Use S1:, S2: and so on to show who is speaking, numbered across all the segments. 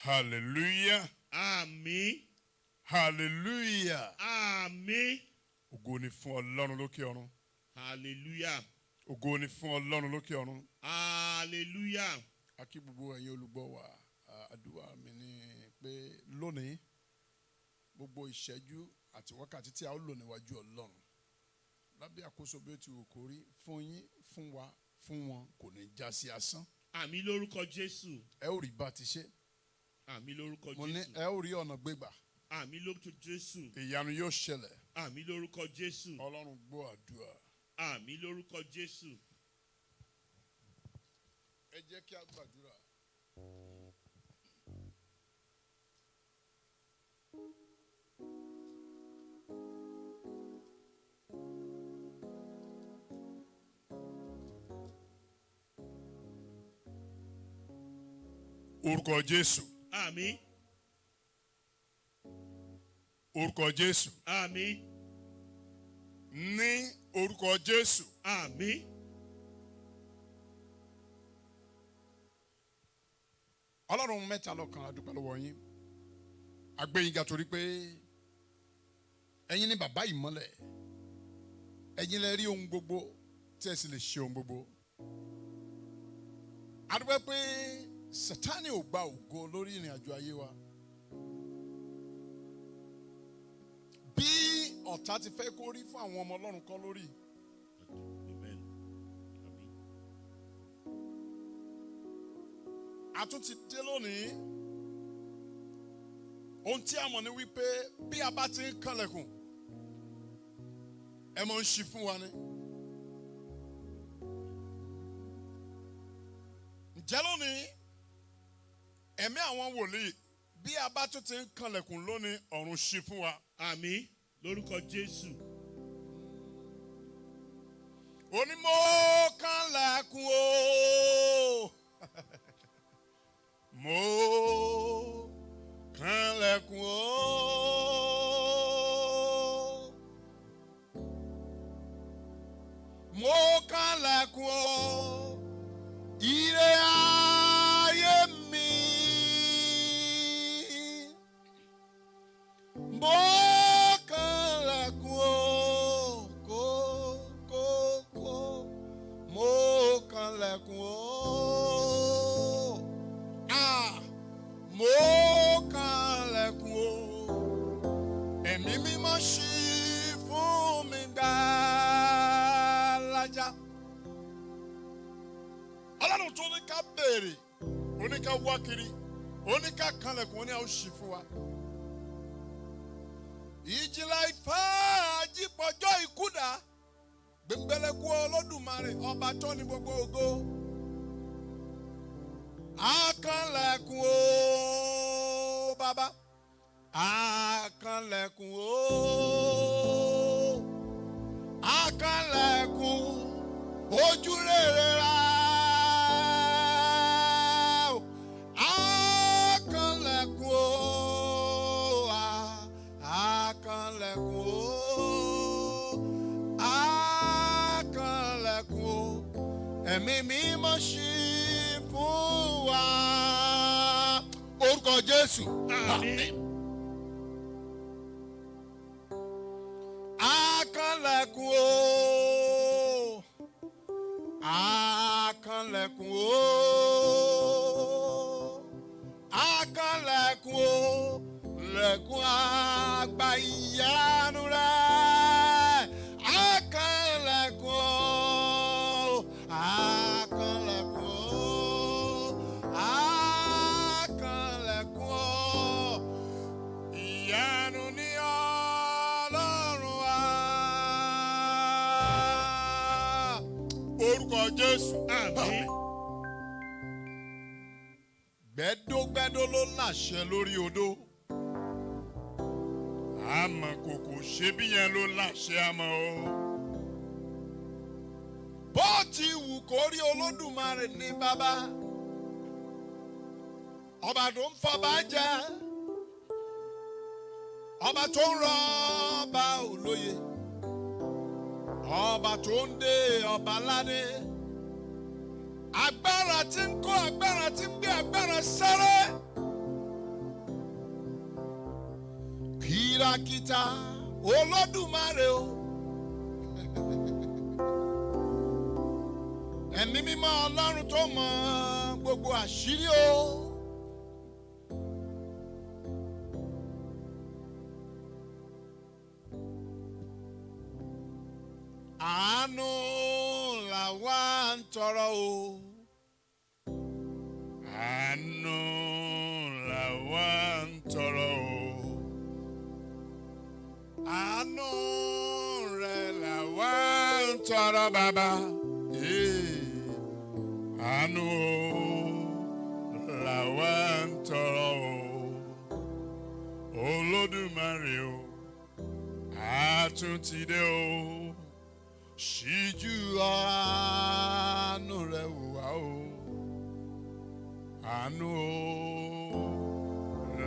S1: Hallelujah.
S2: Àmín.
S1: Hallelujah.
S2: Àmín.
S1: Ògo ni fún Ọlọ́run lókè ọ̀run.
S2: Hallelujah.
S1: Ògo ni fún Ọlọ́run lókè ọ̀run.
S2: Hallelujah.
S1: A kí gbogbo ẹ̀yin olùgbọ́ wa, àdúrà mi ni pé lónìí gbogbo ìṣẹ́jú àti wákàtí tí a ó lò níwájú Ọlọ́run lábẹ́ àkóso bí ó ti wù kó rí fún yín, fún wa, fún wọn kò ní já sí asán.
S2: Àmín lórúkọ Jésù.
S1: Ẹ ó rí bá ti ṣe.
S2: Àmín lórúkọ
S1: Mo ní
S2: Jésù.
S1: ẹ ó rí ọ̀nà gbégbà.
S2: Àmín lórúkọ Jésù.
S1: Ìyanu yóò ṣẹlẹ̀.
S2: Àmín lórúkọ Jésù.
S1: Ọlọ́run gbọ́ àdúrà.
S2: Àmín lórúkọ Jésù.
S1: Ẹ jẹ́ kí a gbàdúrà. Orúkọ Jésù.
S2: Àmín.
S1: Orúkọ Jésù.
S2: Àmín.
S1: Ní orúkọ Jésù.
S2: Àmín.
S1: Ọlọ́run mẹ́ta lọ́kan a dúpẹ́ lọ́wọ́ yín. A gbé yín ga torí pé ẹ̀yin ni bàbá ìmọ́lẹ̀. Ẹ̀yin lẹ rí ohun gbogbo tí ẹ sì lè ṣe ohun gbogbo. A dúpẹ́ pé Sátánì ò gba ògo lórí ìrìn àjò ayé wa. Bí ọ̀tá ti fẹ́ kó rí fún àwọn ọmọ Ọlọ́run kọ́ lórí.
S2: Amen. Àmín.
S1: A tún ti dé lónìí. Ohun tí a mọ̀ ni wípé bí a bá ti ń kànlẹ̀kùn, ẹ máa ń ṣí fún wa ni. Ǹjẹ́ lónìí, ẹ̀mí àwọn wòlíì bí a bá tún ti ń kànlẹ̀kùn lónìí, ọ̀run ṣí fún wa.
S2: Àmín lórúkọ Jésù.
S1: Onímọ̀ kànlẹ̀kùn o. Mo kànlẹ̀kùn o. Mo kànlẹ̀kùn o. Ire ayé mi. Mo kànlẹ̀kùn o. Mo kànlẹ̀kùn o. Mo kànlẹ̀kùn o. Ẹ̀mí mímọ́ ṣí fún mi gbàlájà. Ọlọ́run tó ní ká béèrè, ó ní ká wá kiri, ó ní ká kànlẹ̀kùn, ó ní àwọn ṣí fún wa. Ìjìnlẹ̀ ìfẹ́ àjípọ̀jọ́ ìkúdà, gbẹ̀ngbẹ̀lẹ̀kù Olódùmarè, ọba tó ní gbogbo ògo. Akànlẹ̀kùn o bàbá, akànlẹ̀kùn o, akànlẹ̀kùn ojú rere ra, akànlẹ̀kùn o, akànlẹ̀kùn o, akànlẹ̀kùn o, ẹ̀mí mímọ́ ṣí fún wa. Orúkọ Jésù.
S2: Àmín.
S1: Akànlẹ̀kùn o. Akànlẹ̀kùn o. Akànlẹ̀kùn o. Lẹ̀kùn àgbà ìyanu rẹ̀. Akànlẹ̀kùn o. Akànlẹ̀kùn o. Akànlẹ̀kùn o. Ìyanu ni Ọlọ́run wa. Orúkọ Jésù.
S2: Àmín.
S1: Gbẹ́dógbẹ́dó ló láṣẹ lórí odó. Àmọ́ kòkò ṣe bí yẹn ló láṣẹ àmọ́ o. Bó ti wù kó rí Olódùmarè ní bàbá. Ọba tó ń fọba jẹ. Ọba tó ń rọ ọba olóye. Ọba tó ń dé ọba ládé. Agbára tí ń kó agbára tí ń gbé agbára sáré. kìràkìtà Olódùmarè o. Ẹ̀mí mímọ́ Ọlọ́run tó mọ gbogbo àṣírí o. Àánú làwa ń tọrọ o. Àánú làwa ń tọrọ o. Àánú rẹ̀ làwa ń tọrọ bàbá. Àánú làwa ń tọrọ o. Olódùmarè o, àtúntìdé o. Ṣíjú àánú rẹ̀ wò wá o. Àánú o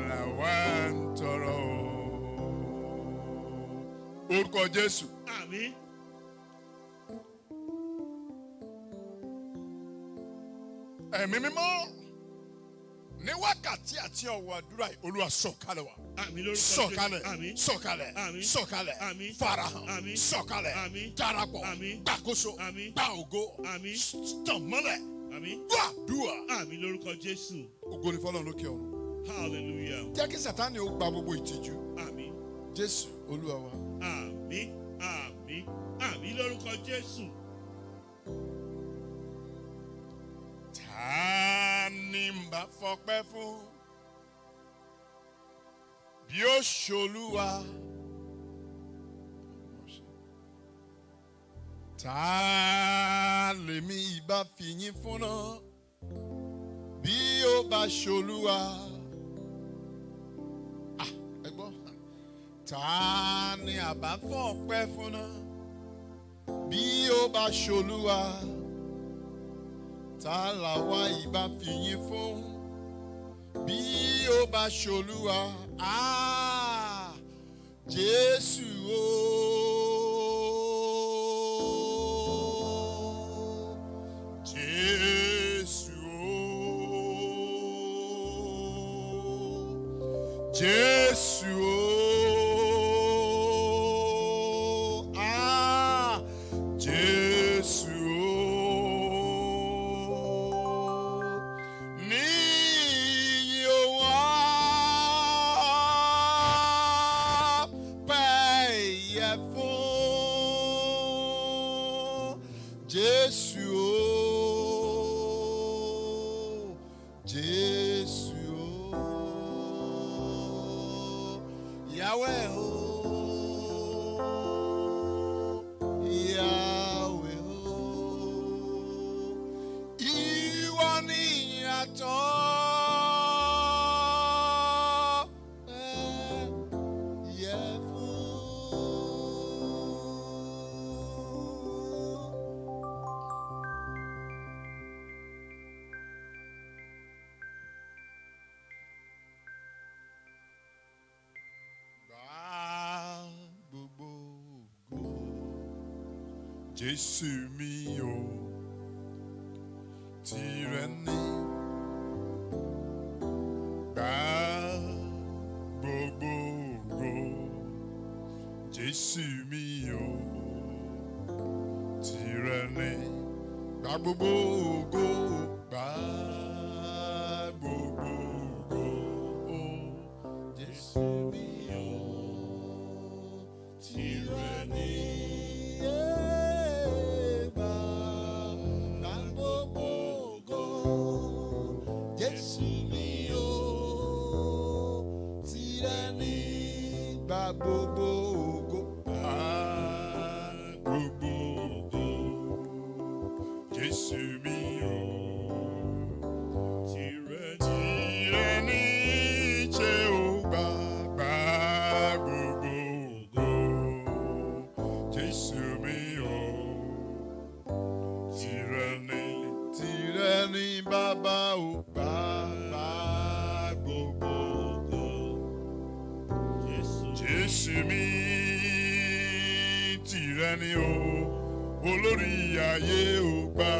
S1: làwa ń tọrọ o. Orúkọ Jésù.
S2: Àmín.
S1: Ẹ̀mí mímọ́ ní wákàtí àti ọ̀wọ̀ àdúrà yìí Olúwa sọ̀kalẹ̀ wá.
S2: Àmín lórúkọ Jésù.
S1: Sọ̀kalẹ̀,
S2: Àmín.
S1: sọ̀kalẹ̀,
S2: Àmín.
S1: sọ̀kalẹ̀,
S2: Àmín.
S1: farahàn,
S2: Àmín.
S1: sọ̀kalẹ̀,
S2: Àmín.
S1: darapọ̀,
S2: Àmín.
S1: gbàkóso,
S2: Àmín.
S1: gba ògo,
S2: Àmín.
S1: tàn mọ́lẹ̀,
S2: Àmín.
S1: gbàdúrà.
S2: Àmín lórúkọ Jésù.
S1: Ògo ni fọ́lọ́run lókè ọ̀run.
S2: Hallelujah.
S1: Jẹ́ kí Sátánì ó gba gbogbo ìtìjú.
S2: Àmín.
S1: Jésù Olúwa wa.
S2: Àmín. Àmín. Àmín lórúkọ Jésù.
S1: Ta ni ń bá fọpẹ́ fún bí ó ṣolúwa? Ta lèmi ìbá fìyìn fún náà bí ó bá ṣolúwa? Ẹ gbọ́. Ta ni àbá fọpẹ́ fún náà bí ó bá ṣolúwa? Ta làwa ìbá fìyìn fún bí ó bá ṣolúwa? Jésù o. Jésù o. Jésù o. Jésù Yahweh o, Yahweh o, ìwọ ni ìyàtọ̀ yẹ fún. Jésù mi o, tìrẹ ni gbà gbogbo ògo. Jésù mi o, tìrẹ ni gbà gbogbo ògo, gbà gbogbo ògo. Jésù mi o, tìrẹ ni. Gbogbo ògo, gbogbo ògo, Jésù mi o, tìrẹ ni ṣe ó gbà gbogbo ògo, Jésù mi o, tìrẹ ni bàbá ó gbà gbogbo ògo. Jésù mi tìrẹ ni o, olórí ayé o, gbà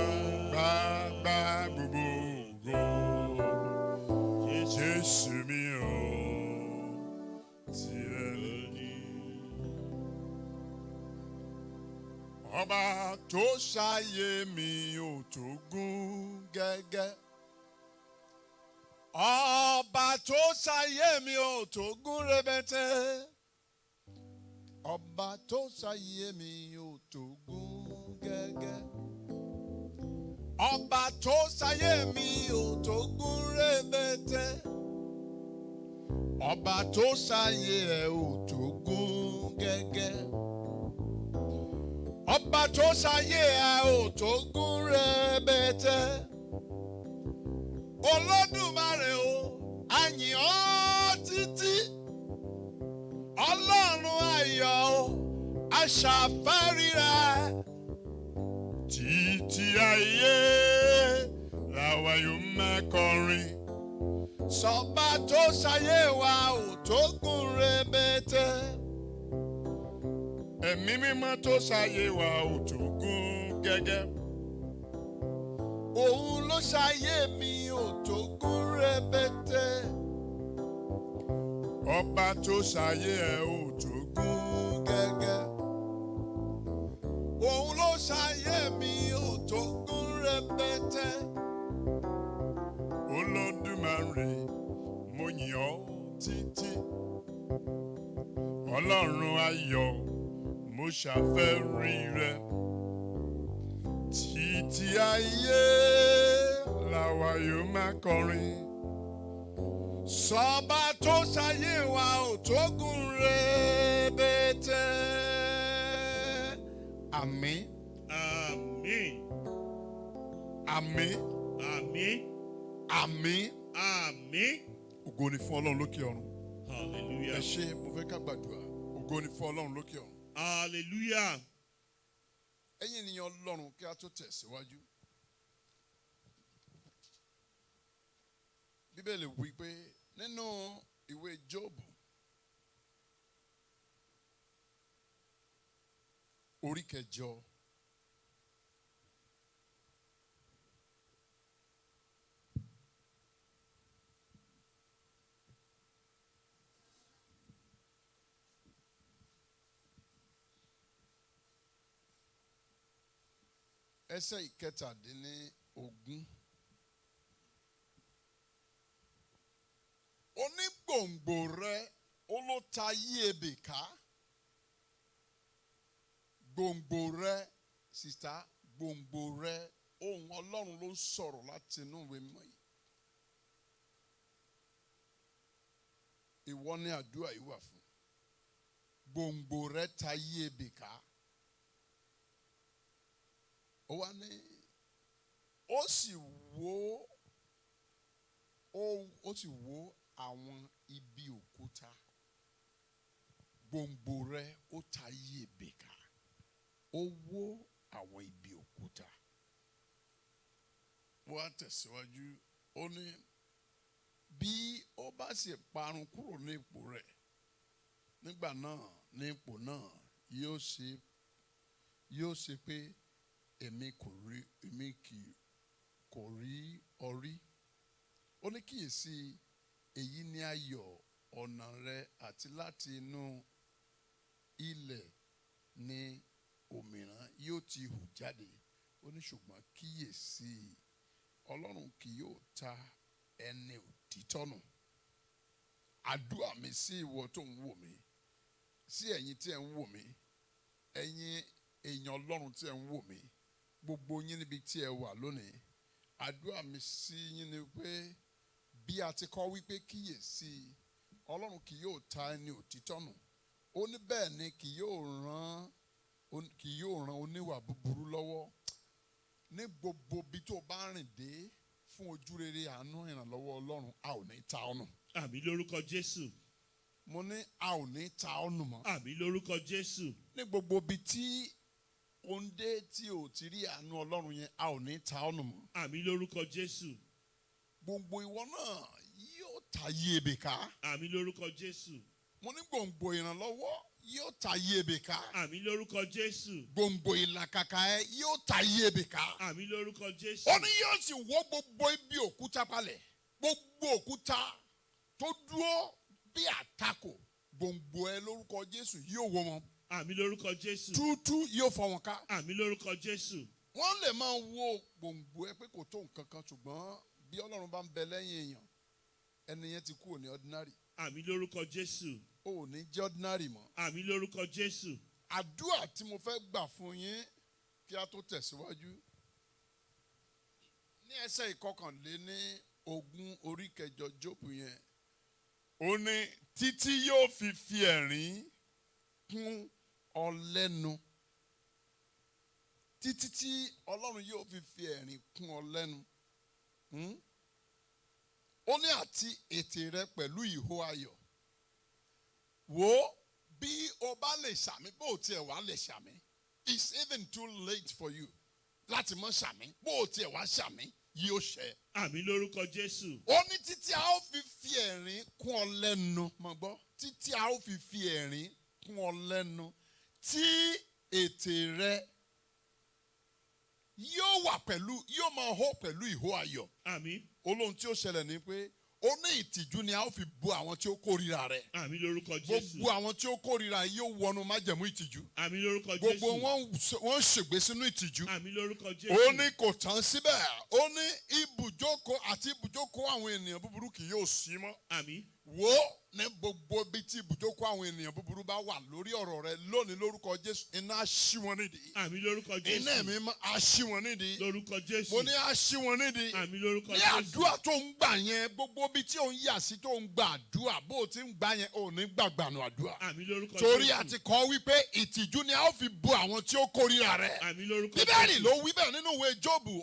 S1: gbogbo ògo. Jésù mi o, tìrẹ ni. Ọba tó ṣayé mi ò tó gún gẹ́gẹ́. Ọba tó ṣayé mi ò tó gún rẹpẹtẹ. Ọba tó ṣayé mi ò tó gún gẹ́gẹ́. Ọba tó ṣayé mi ò tó gún rẹpẹtẹ. Ọba tó ṣayé ẹ ò tó gún gẹ́gẹ́. Ọba tó ṣayé ẹ ò tó gún rẹpẹtẹ. Olódùmarè o, a yìn ọ́ títí. Ọlọ́run ayọ̀ o, a ṣàfẹ́rí rẹ̀. Títí ayé làwa yóò máa kọrin. Sọba tó ṣayé wa ò tó gún rẹpẹtẹ. Ẹ̀mí mímọ́ tó ṣayé wa ò tó gún gẹ́gẹ́. Òun ló ṣayé mi ò tó gún rẹpẹtẹ. Ọba tó ṣayé ẹ ò tó gún gẹ́gẹ́. Òun ló ṣayé mi ò tó gún rẹpẹtẹ. Olódùmarè mo yìn ọ́ títí. Ọlọ́run ayọ̀ mo ṣàfẹ́rí rẹ̀. Títí ayé làwa yóò máa kọrin. Sọba tó ṣayé wa ò tó gún rẹpẹtẹ. Àmín.
S2: Àmín.
S1: Àmín.
S2: Àmín.
S1: Àmín.
S2: Àmín.
S1: Ògo ni fún Ọlọ́run lókè ọ̀run.
S2: Hallelujah.
S1: Ẹ ṣé, mo fẹ́ ká gbàdúrà. Ògo ni fún Ọlọ́run lókè ọ̀run.
S2: Hallelujah.
S1: Ẹ̀yin ènìyàn Ọlọ́run, kí a tó tẹ̀síwájú. Bíbélì wí pé nínú ìwé Jóòbù orí 8 ẹsẹ̀ 17. Onígbòǹgbò rẹ ó ló ta yí ebè ká. Gbòǹgbò rẹ, sista, gbòǹgbò rẹ, ohùn Ọlọ́run ló ń sọ̀rọ̀ láti inú ìwé mímọ́ yìí. Ìwọ ni àdúrà yìí wà fún. Gbòǹgbò rẹ ta yí ebè ká. Ó wá ní, ó sì wó àwọn ibi òkúta. Gbòǹgbò rẹ ó ta yí ebè ká. Ó wó àwọn ibi òkúta. Wọ́n á tẹ̀síwájú. Ó ní bí ó bá sì parun kúrò ní ipò rẹ̀, nígbà náà ní ipò náà yóò ṣe pé èmi kò rí orí. Ó ní kíyèsí, èyí ni ayọ̀ ọ̀nà rẹ àti láti inú ilẹ̀ ni òmìrán yóò ti hù jáde. Ó ní ṣùgbọ́n kíyèsí, Ọlọ́run kì yóò ta ẹni òtítọ́ nù. Àdúrà mi sí ìwọ tó ń wò mí, sí ẹ̀yin tí ẹ ń wò mí, ẹ̀yin èèyàn Ọlọ́run tí ẹ ń wò mí, gbogbo yín níbi tí ẹ wà lónìí. Àdúrà mi sí yín ni pé bí a ti kọ́ wípé kíyèsí, Ọlọ́run kì yóò ta ẹni òtítọ́ nù. Ó ní bẹ́ẹ̀ ni kì yóò ràn oníwà búburú lọ́wọ́. Ní gbogbo bí tó bá rìn dé fún ojú rere àánú ìrànlọ́wọ́ Ọlọ́run, a ò ní ta ọ́ nù.
S2: Àmín lórúkọ Jésù.
S1: Mo ní a ò ní ta ọ́ nù mọ́.
S2: Àmín lórúkọ Jésù.
S1: Ní gbogbo bí tí òǹdé tí ò ti rí àánú Ọlọ́run yẹn, a ò ní ta ọ́ nù mọ́.
S2: Àmín lórúkọ Jésù.
S1: Gbòǹgbò ìwọ náà yóò ta yí ebè ká.
S2: Àmín lórúkọ Jésù.
S1: Mo ní gbòǹgbò ìrànlọ́wọ́ yóò ta yí ebè ká.
S2: Àmín lórúkọ Jésù.
S1: Gbòǹgbò ìlàkàkà ẹ yóò ta yí ebè ká.
S2: Àmín lórúkọ Jésù.
S1: Ó ní yóò sì wó gbogbo ibi òkúta palẹ̀. Gbogbo òkúta tó dúró bí àtakò, gbòǹgbò ẹ lórúkọ Jésù yóò wó wọn.
S2: Àmì lórúkọ Jésù.
S1: túútú yóò fọ́ wọn ká.
S2: Àmì lórúkọ Jésù.
S1: Wọ́n lè máa wo gbòǹgbò ẹ pé kò tó nǹkan kan ṣùgbọ́n bí Ọlọ́run bá ń bẹ lẹ́yìn èèyàn ẹni yẹn ti kúrò ní ordinary.
S2: Àmì lórúkọ Jésù.
S1: O ò ní jẹ́ ordinary mọ́.
S2: Àmì lórúkọ Jésù.
S1: Àdúrà tí mo fẹ́ gbà fún yín kí a tó tẹ̀síwájú. Ní ẹsẹ̀ ìkọkànléní-ogún orí kẹjọ Jóòbù yẹn. Ó ní títí yóò fi ẹ̀rín kún ọ lẹ́nu. Títí tí Ọlọ́run yóò fi ẹ̀rín kún ọ lẹ́nu. Ó ní àti ètè rẹ pẹ̀lú ìhó ayọ̀. Wo bí o bá lè ṣàmì bó o tiẹ̀ wá lè ṣàmì. It's even too late for you láti mọ ṣàmì bó o tiẹ̀ wá ṣàmì yóò ṣẹ.
S2: Àmì lórúkọ Jésù.
S1: Ó ní títí a ó fi ẹ̀rín kún ọ lẹ́nu. Mọ̀ gbọ́ títí a ó fi ẹ̀rín kún ọ lẹ́nu. Tí ètè rẹ yóò máa hó pẹ̀lú ìhó ayọ̀.
S2: Àmì.
S1: Olóhun tí ó ṣẹlẹ̀ ni pé ó ní ìtìjú ni a ó fi bo àwọn tí ó kórìíra rẹ̀.
S2: Àmì lórúkọ Jésù.
S1: Gbogbo àwọn tí ó kórìíra yóò wọnú májẹ̀mú ìtìjú.
S2: Àmì lórúkọ Jésù.
S1: Gbogbo wọn ṣègbé sínú ìtìjú.
S2: Àmì lórúkọ Jésù.
S1: Ó ní kò tán síbẹ̀. Ó ní ibùjókòó àwọn ènìyàn búburú kì yóò sí mọ́.
S2: Àmì.
S1: Wo ní gbogbo ibi tí ibùjókòó àwọn ènìyàn búburú bá wà lórí ọ̀rọ̀ rẹ lónìí lórúkọ Jésù iná á ṣí wọn nídìí.
S2: Àmì lórúkọ Jésù.
S1: Iná ẹ̀mí á ṣí wọn nídìí.
S2: Lórúkọ Jésù.
S1: Mo ní á ṣí wọn nídìí.
S2: Àmì lórúkọ
S1: Ní
S2: Jésù.
S1: àdúrà tó ń gbà yẹn gbogbo ibi tí ò ń yà sí tó ń gba àdúrà bó o ti ń gbà yẹn ò ní gbàgbànú àdúrà.
S2: Àmì lórúkọ Jésù.
S1: Torí a ti kọ wípé ìtìjú ni a ó fi bo àwọn tí ó kórìíra rẹ̀.
S2: Àmì lórúkọ Jésù.
S1: Bíbélì ló wí bẹ́ẹ̀ nínú ìwé Jóòbù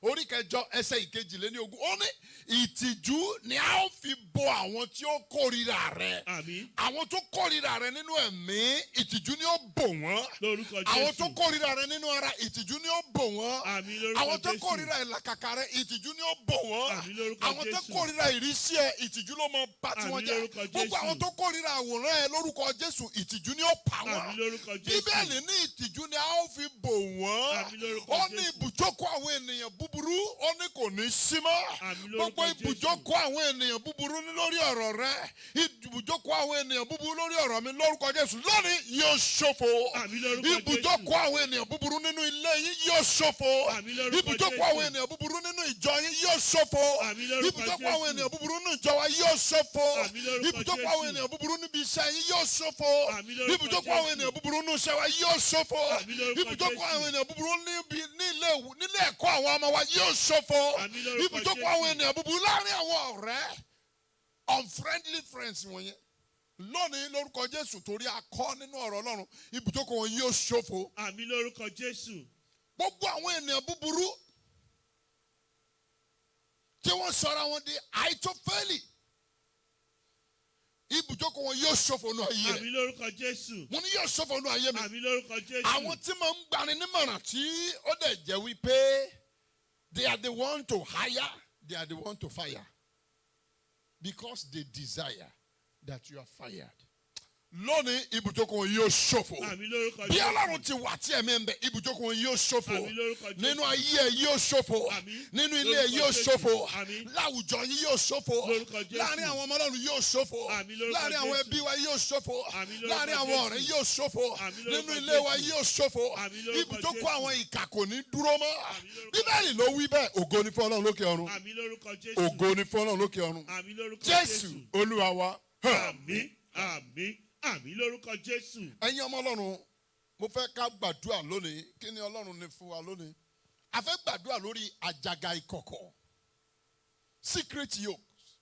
S1: orí kẹjọ ẹsẹ̀ ìkejìléníogún. Ó ní ìtìjú ni a ó fi bo àwọn tí ó kórìíra rẹ̀.
S2: Àmì.
S1: Àwọn tó kórìíra rẹ̀ nínú ẹ̀mí ìtìjú ni ó bò wọ́n.
S2: Lórúkọ Jésù.
S1: Àwọn tó kórìíra rẹ̀ nínú ara ìtìjú ni ó bò wọ́n.
S2: Àmì lórúkọ Jésù.
S1: Àwọn tó kórìíra ìlàkàkà rẹ̀ ìtìjú ni ó bò wọ́n.
S2: Àmì lórúkọ
S1: Àwọn tó
S2: Jésù.
S1: kórìíra ìrísí ẹ ìtìjú ló mọ bá tí wọ́n
S2: Àmì
S1: jẹ́.
S2: lórúkọ Jésù.
S1: Gbogbo àwọn tó kórìíra àwòrán ẹ lórúkọ Jésù ìtìjú ni ó pa
S2: Àmì
S1: wọ́n.
S2: lórúkọ Jésù.
S1: Bíbélì ní ìtìjú ni a ó fi bò wọ́n.
S2: Àmì lórúkọ
S1: Ó ní
S2: Jésù.
S1: ibùjókòó àwọn ènìyàn búburú ó ní kò ní sí mọ́.
S2: Àmì lórúkọ
S1: Gbogbo
S2: Jésù.
S1: ibùjókòó àwọn ènìyàn búburú ní lórí ọ̀rọ̀ rẹ. Ibùjókòó àwọn ènìyàn búburú lórí ọ̀rọ̀ mi lórúkọ Jésù lónìí yóò ṣòfò.
S2: Àmì lórúkọ Jésù.
S1: Ibùjókòó àwọn ènìyàn búburú nínú ilé yín yóò ṣòfò.
S2: Àmì lórúkọ
S1: Ibùjókòó
S2: Jésù.
S1: àwọn ènìyàn búburú nínú ìjọ yín yóò ṣòfò.
S2: Àmì lórúkọ
S1: Ibùjókòó àwọn
S2: Jésù.
S1: ènìyàn búburú nínú ìjọ wa yóò ṣòfò.
S2: Àmì lórúkọ
S1: Ibùjókòó àwọn
S2: Jésù.
S1: ènìyàn búburú níbi iṣẹ́ yín yóò ṣòfò.
S2: Àmì lórúkọ
S1: Ibùjókòó àwọn
S2: Jésù.
S1: ènìyàn búburú nínú iṣẹ́ wa yóò ṣòfò.
S2: Àmì lórúkọ
S1: Ibùjókòó
S2: Jésù.
S1: àwọn ènìyàn búburú nílé ẹ̀kọ́ àwọn ọmọ wa yóò ṣòfò.
S2: Àmì lórúkọ
S1: Ibùjókòó àwọn ènìyàn búburú láàrin àwọn ọ̀rẹ́ unfriendly friends wọ̀nyẹn lónìí lórúkọ Jésù torí a kọ nínú ọ̀rọ̀ Ọlọ́run ibùjókòó wọn yóò ṣòfò.
S2: Àmì lórúkọ Jésù.
S1: Gbogbo àwọn ènìyàn búburú tí wọ́n sọra wọn di Àìtófẹ́lì ibùjókòó wọn yóò ṣòfò nù ayé
S2: Àmì
S1: rẹ̀.
S2: lórúkọ Jésù.
S1: Mo ní yóò ṣòfò nù ayé mi.
S2: Àmì lórúkọ Jésù.
S1: Àwọn tí mo ń gbani nímọ̀ràn tí ó dẹ̀ jẹ́ wípé they are the one to hire, they are the one to fire because they desire that you are fired. Lónìí ibùjókòó wọn yóò ṣòfò.
S2: Àmì lórúkọ
S1: Bí
S2: Jésù.
S1: Ọlọ́run ti wà tí ẹ̀mí ń bẹ ibùjókòó wọn yóò ṣòfò.
S2: Àmì lórúkọ Jésù.
S1: Nínú ayé ẹ yóò ṣòfò.
S2: Àmì.
S1: Nínú ilé ẹ
S2: Lórúkọ
S1: yóò
S2: Jésù.
S1: ṣòfò.
S2: Àmì.
S1: Láwùjọ yín yóò ṣòfò.
S2: Lórúkọ Jésù.
S1: Láàárín àwọn ọmọ Ọlọ́run yóò ṣòfò.
S2: Àmì lórúkọ
S1: Láàárín àwọn
S2: Jésù.
S1: ẹbí wa yóò ṣòfò.
S2: Àmì lórúkọ
S1: Láàárín àwọn
S2: Jésù.
S1: ọ̀rẹ́ yóò ṣòfò.
S2: Àmì lórúkọ
S1: Nínú ilé wa
S2: Jésù.
S1: yóò ṣòfò.
S2: Àmì lórúkọ
S1: Ibùjókòó
S2: Jésù.
S1: àwọn ìkà kò ní dúró mọ́.
S2: Àmì lórúkọ
S1: Bíbélì ló wí bẹ́ẹ̀ ògo ni fún Ọlọ́run lókè ọ̀run.
S2: Àmì lórúkọ Jésù.
S1: Ògo ni fún Ọlọ́run lókè ọ̀run.
S2: Àmì lórúkọ
S1: Jésù
S2: Jésù.
S1: Olúwa wa.
S2: Àmì. Àmì. Àmì lórúkọ Jésù.
S1: Ẹ̀yin ọmọ Ọlọ́run mo fẹ́ ká gbàdúrà lónìí kí ni Ọlọ́run ní fún wa lónìí a fẹ́ gbàdúrà lórí àjàgà ìkọ̀kọ̀ secret yokes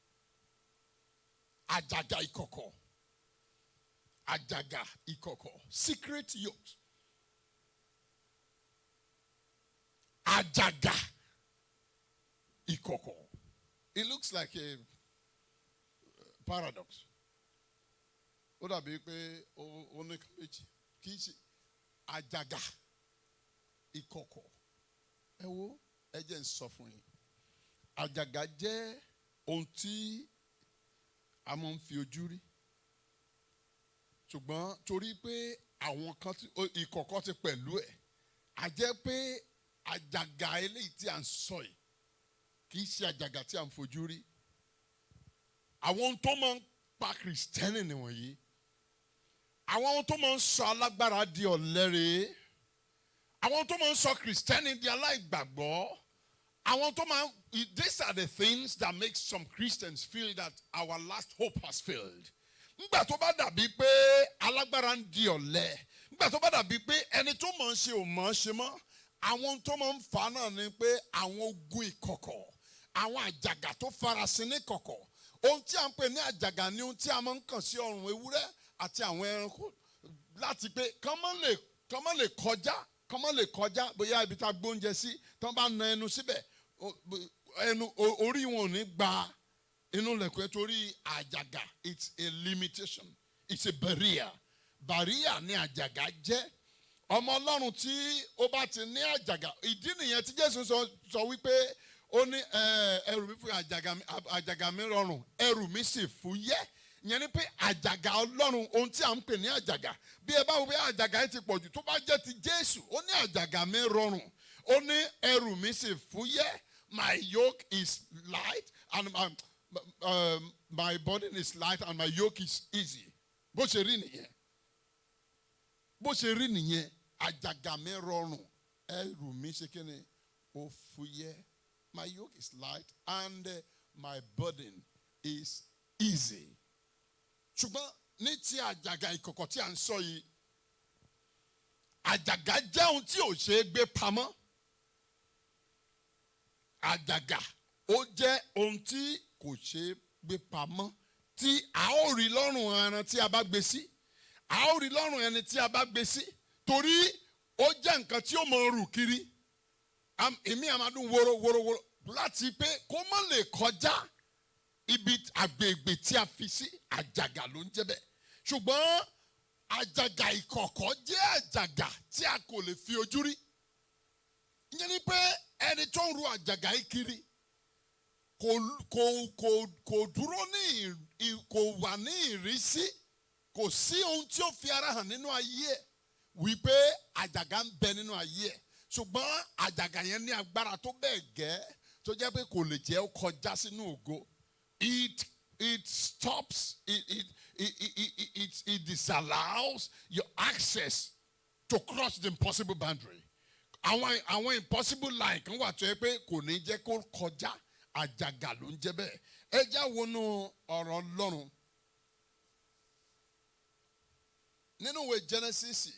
S1: àjàgà ìkọ̀kọ̀ àjàgà ìkọ̀kọ̀ secret yokes àjàgà ìkọ̀kọ̀. It looks like a paradox. Ó dàbí pé ó ní méjì kì í ṣe àjàgà ìkọ̀kọ̀. Ẹ wo ẹ jẹ́ n sọ fún yín. Àjàgà jẹ́ ohun tí a máa ń fi ojú rí. Ṣùgbọ́n torí pé àwọn kan ìkọ̀kọ̀ ti pẹ̀lú ẹ̀. A jẹ́ pé àjàgà eléyìí tí a ń sọ yìí kì í ṣe àjàgà tí a ń fojú rí. Àwọn ohun tó máa ń pa Kìrìsìtẹ́nì nìwọ̀nyí. àwọn ohun tó máa ń sọ alágbára di ọ̀lẹ rèé. Àwọn ohun tó máa ń sọ Kristẹni di aláìgbàgbọ́. Àwọn tó máa ń, these are the things that make some Christians feel that our last hope has failed. Nígbà tó bá dàbí pé alágbára ń di ọ̀lẹ, nígbà tó bá dàbí pé ẹni tó mọ̀ ń ṣe ò mọ̀ ń ṣe mọ́, àwọn tó máa ń fà náà ni pé àwọn ogun ìkọ̀kọ̀, àwọn àjàgà tó farasin ní kọ̀kọ̀. Ohun tí a ń pè ní àjàgà ni ohun tí a máa ń kàn sí ọrùn ewúrẹ́ àti àwọn ẹranko láti pé kán má lè kọjá bóyá ibi tá a gbóúnjẹ sí tán bá na ẹnu síbẹ̀ ẹnu orí wọn ò ní gba inú lẹ̀kùn torí àjàgà. It's a limitation, it's a barrier ni àjàgà jẹ́. Ọmọ Ọlọ́run tí ó bá ti ní àjàgà, ìdí nìyẹn tí Jésù sọ wípé ó ní ẹrù mi fún àjàgà mi rọrùn ẹrù mi sì fúyẹ́. Ìyẹn ni pé àjàgà Ọlọ́run, ohun tí a ń pè ní àjàgà, bí ẹ bá wo pé àjàgà yẹn ti pọ̀jù tó bá jẹ́ ti Jésù, ó ní àjàgà mi rọrùn, ó ní ẹrù mi sì fúyẹ́. My yoke is light and my burden is light and my yoke is easy. Bó ṣe rí nìyẹn, àjàgà mi rọrùn ẹrù mi ṣe kí ni ó fúyẹ́. My yoke is light and my burden is easy. Ṣùgbọ́n ní ti àjàgà ìkọ̀kọ̀ tí a ń sọ yìí, àjàgà jẹ́ ohun tí ò ṣe é gbé pamọ́. Àjàgà ó jẹ́ ohun tí kò ṣe é gbé pamọ́, tí a ó rí lọ́rùn ẹran tí a bá gbé sí, a ó rí lọ́rùn ẹni tí a bá gbé sí, torí ó jẹ́ nǹkan tí ó máa rù kiri. Èmi àmàdùn wóró láti pé kó má lè kọjá ibi àgbègbè tí a fi sí, àjàgà ló ń jẹ́ bẹ́ẹ̀. Ṣùgbọ́n àjàgà ìkọ̀kọ̀ jẹ́ àjàgà tí a kò lè fi ojú rí. Ìyẹn ni pé ẹni tó ń ru àjàgà yìí kiri kò dúró kò wà ní ìrísí, kò sí ohun tí ó fi ara hàn nínú ayé ẹ̀ wípé àjàgà ń bẹ nínú ayé ẹ̀. Ṣùgbọ́n àjàgà yẹn ní agbára tó bẹ́ẹ̀ gẹ́ tó jẹ́ pé kò lè jẹ́ ó kọjá sínú ògo. It stops, it disallows your access to cross the impossible boundary. Àwọn impossible line kan wà tó yẹ pé kò ní jẹ́ kó kọjá, àjàgà ló ń jẹ́ bẹ́ẹ̀. Ẹ já wọnú ọ̀rọ̀ Ọlọ́run nínú ìwé Genesis.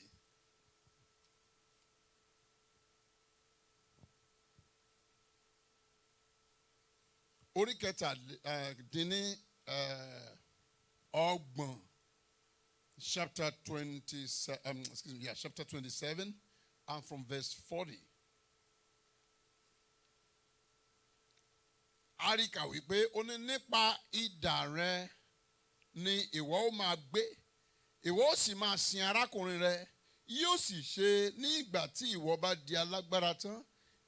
S1: Orí kẹtàdínní ọgbọ̀n, chapter 27, and from verse 40. Àríkà wípé ó ní nípa idà rẹ ni ìwọ ó máa gbé, ìwọ ó sì máa sin arákùnrin rẹ, yóò sì ṣe ní ìgbà tí ìwọ bá di alágbára tán,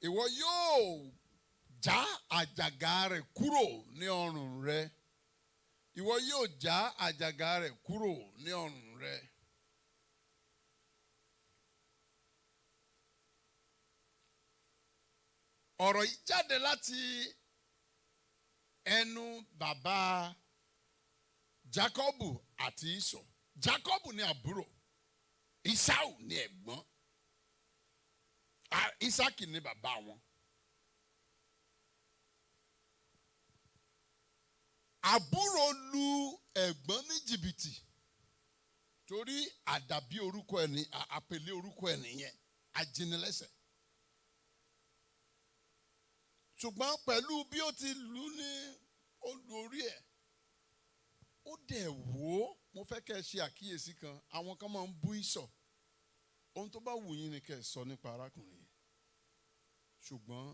S1: ìwọ yóò já àjàgà rẹ̀ kúrò ní ọrùn rẹ. Ìwọ yóò já àjàgà rẹ̀ kúrò ní ọrùn rẹ. Ọ̀rọ̀ yìí jáde láti ẹnu bàbá Jákọ́bù àti Ísọ̀. Jákọ́bù ni àbúrò, Ísáù ni ẹ̀gbọ́n, Ísákì ni bàbá wọn. Àbúrò lu ẹ̀gbọ́n ní jìbìtì torí àdàbí orúkọ ẹni, àpèlé orúkọ ẹni yẹn, ajínilẹ́sẹ̀. Ṣùgbọ́n pẹ̀lú bí ó ti lù ní olórí ẹ̀, ó dẹ̀ wò ó. Mo fẹ́ kẹ́ ẹ ṣe àkíyèsí kan, àwọn kan máa ń bú Ísọ̀. Ohun tó bá wù yín ni kẹ́ ẹ sọ nípa arákùnrin yẹn. Ṣùgbọ́n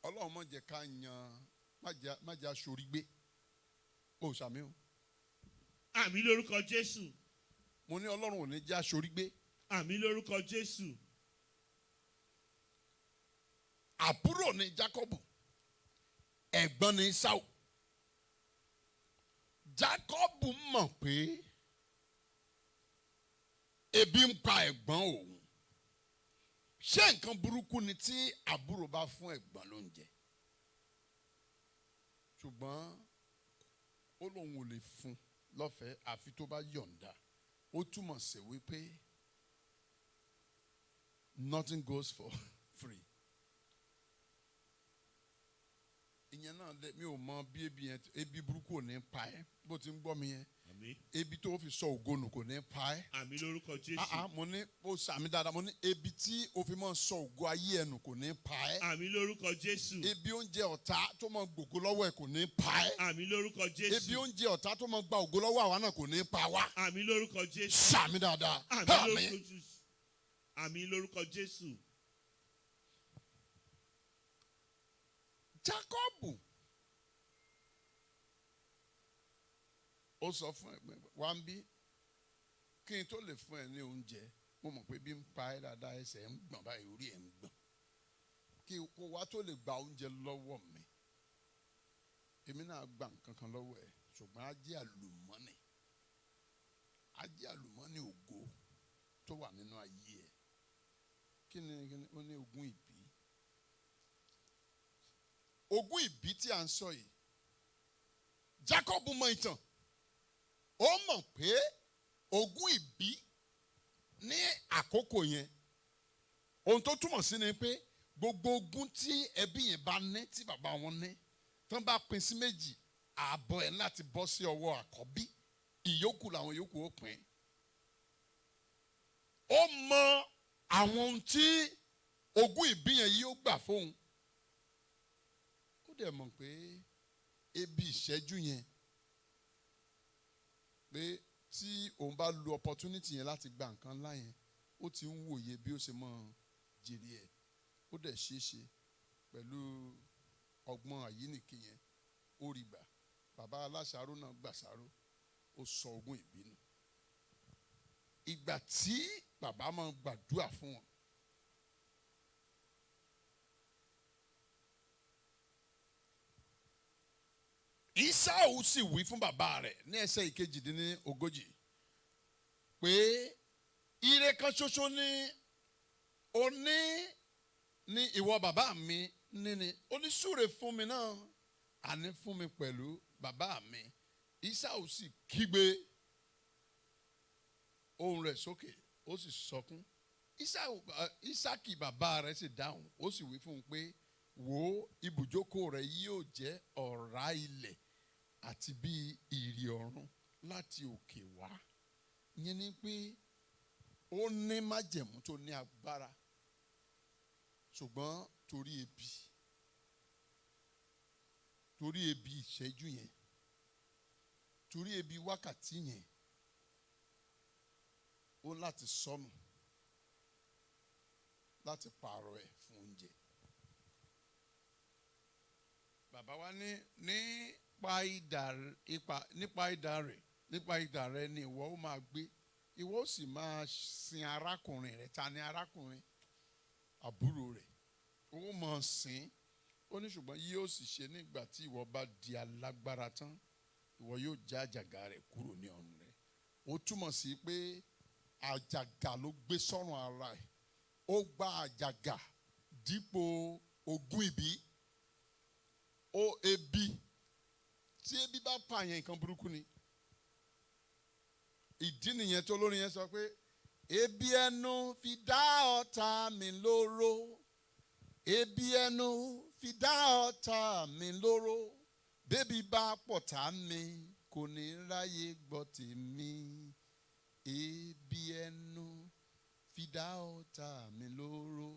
S1: Ọlọ́run má jẹ́ ká yan, má jẹ́ aṣorí gbé. Ó ṣàmì o.
S2: Àmì lórúkọ Jésù.
S1: Mo ní Ọlọ́run ò ní jẹ́ aṣorí gbé.
S2: Àmì lórúkọ Jésù.
S1: Àbúrò ni Jákọ́bù, ẹ̀gbọ́n ni Ísáù. Jákọ́bù mọ̀ pé ebi ń pa ẹ̀gbọ́n òun. Ṣé nǹkan burúkú ni tí àbúrò bá fún ẹ̀gbọ́n lóúnjẹ? Ṣùgbọ́n ó lóun ò lè fún lọ́fẹ̀ẹ́ àfi tó bá yọ̀ǹda. ó túmọ̀ sí wípé nothing goes for free. ìyẹn náà mi ò mọ bí ebi burúkú ò ní pa ẹ́ bó ti ń gbọ́ mi yẹn.
S2: Àmín.
S1: Ebi tó fi sọ ògo nù kò ní pa ẹ́.
S2: Àmín lórúkọ Jésù.
S1: Mo ní ó sàmì dáadáa mo ní ebi tí o fi máa sọ ògo ayé ẹ nù kò ní pa ẹ́.
S2: Àmín lórúkọ Jésù.
S1: Ebi oúnjẹ ọ̀tá tó máa gbògo lọ́wọ́ ẹ kò ní pa ẹ́.
S2: Àmín lórúkọ Jésù.
S1: Ebi oúnjẹ ọ̀tá tó máa gba ògo lọ́wọ́ àwa náà kò ní pa wá.
S2: Àmín lórúkọ Jésù.
S1: Sàmì dáadáa.
S2: Àmín lórúkọ Jésù. Àmín lórúkọ Jésù.
S1: Jákọ́bù ó sọ fún ẹ pé wá ń bí kí n tó lè fún ẹ ní oúnjẹ mo mọ̀ pé bí ń pa ẹ́ dáadáa ẹsẹ̀ ń gbọ̀n báyìí orí ẹ̀ ń gbọ̀n kí kó wá tó lè gba oúnjẹ lọ́wọ́ mi èmi náà gba nǹkan kan lọ́wọ́ ẹ ṣùgbọ́n á jẹ́ àlùmọ́nì ògo tó wà nínú ayé ẹ kí ni ó ní ogún ìbí tí a ń sọ yìí Jákọ́bù mọ ìtàn ó mọ̀ pé ogún ìbí ní àkókò yẹn ohun tó túmọ̀ sí ni pé gbogbo ogún tí ẹbí yẹn bá ní tí bàbá wọn ní tó ń bá pín sí méjì ààbọ̀ ẹ̀ láti bọ́ sí ọwọ́ àkọ́bí ìyókù làwọn yòókù ó pín. Ó mọ àwọn ohun tí ogún ìbí yẹn yóò gbà fóun ó dẹ̀ mọ̀ pé ebi ìṣẹ́jú yẹn pé tí òun bá lo opportunity yẹn láti gba nǹkan ńlá yẹn ó ti ń wòye bí ó ṣe mọ jèrè ẹ̀ ó dẹ̀ ṣeéṣe pẹ̀lú ọgbọ́n àyíníke yẹn ó rí gbà bàbá aláṣàrò náà gbàṣàrò ó sọ ogún ìbínú ìgbà tí bàbá máa gbàdúrà fún wọn. Ísáù sì wí fún bàbá rẹ̀ ní ẹsẹ̀ ìkejìdínlógójì pé ire kan ṣoṣo ni o ní ìwọ bàbá mi níní ó ní súre fún mi náà àní fún mi pẹ̀lú bàbá mi. Ísáù sì kígbe ohùn rẹ̀ sókè ó sì sọkún. Ísákì bàbá rẹ̀ sì dáhùn ó sì wí fún un pé wò ó ibùjókòó rẹ̀ yóò jẹ́ ọ̀rá ilẹ̀ àti bí ìrì ọ̀run láti òkè wá. Ìyẹn ni pé ó ní májẹ̀mú tó ní agbára ṣùgbọ́n torí ebi ìṣẹ́jú yẹn torí ebi wákàtí yẹn ó láti sọnù láti pààrọ̀ ẹ̀ fún oúnjẹ. Bàbá wa nípa idà rẹ̀ ni ìwọ ó máa gbé ìwọ ó sì máa sin arákùnrin rẹ̀. Ta ni arákùnrin? Àbúrò rẹ̀. Ó máa sìn ó ní ṣùgbọ́n yóò sì ṣe nígbà tí ìwọ bá di alágbára tán ìwọ yóò já àjàgà rẹ̀ kúrò ní ọrùn rẹ̀. Ó túmọ̀ sí pé àjàgà ló gbé sọ́rùn ara ẹ̀ ó gba àjàgà dípò ogún ìbí. Ebi tí ebi bá pààyàn nǹkan burúkú ni. Ìdí nìyẹn tó lórin yẹn sọ pé ebi ẹnu fi dá ọ̀tá mi lóró ebi ẹnu fi dá ọ̀tá mi lóró bébí bá pọ̀tá mi kò ní ráyè gbọ́ tèmi ebi ẹnu fi dá ọ̀tá mi lóró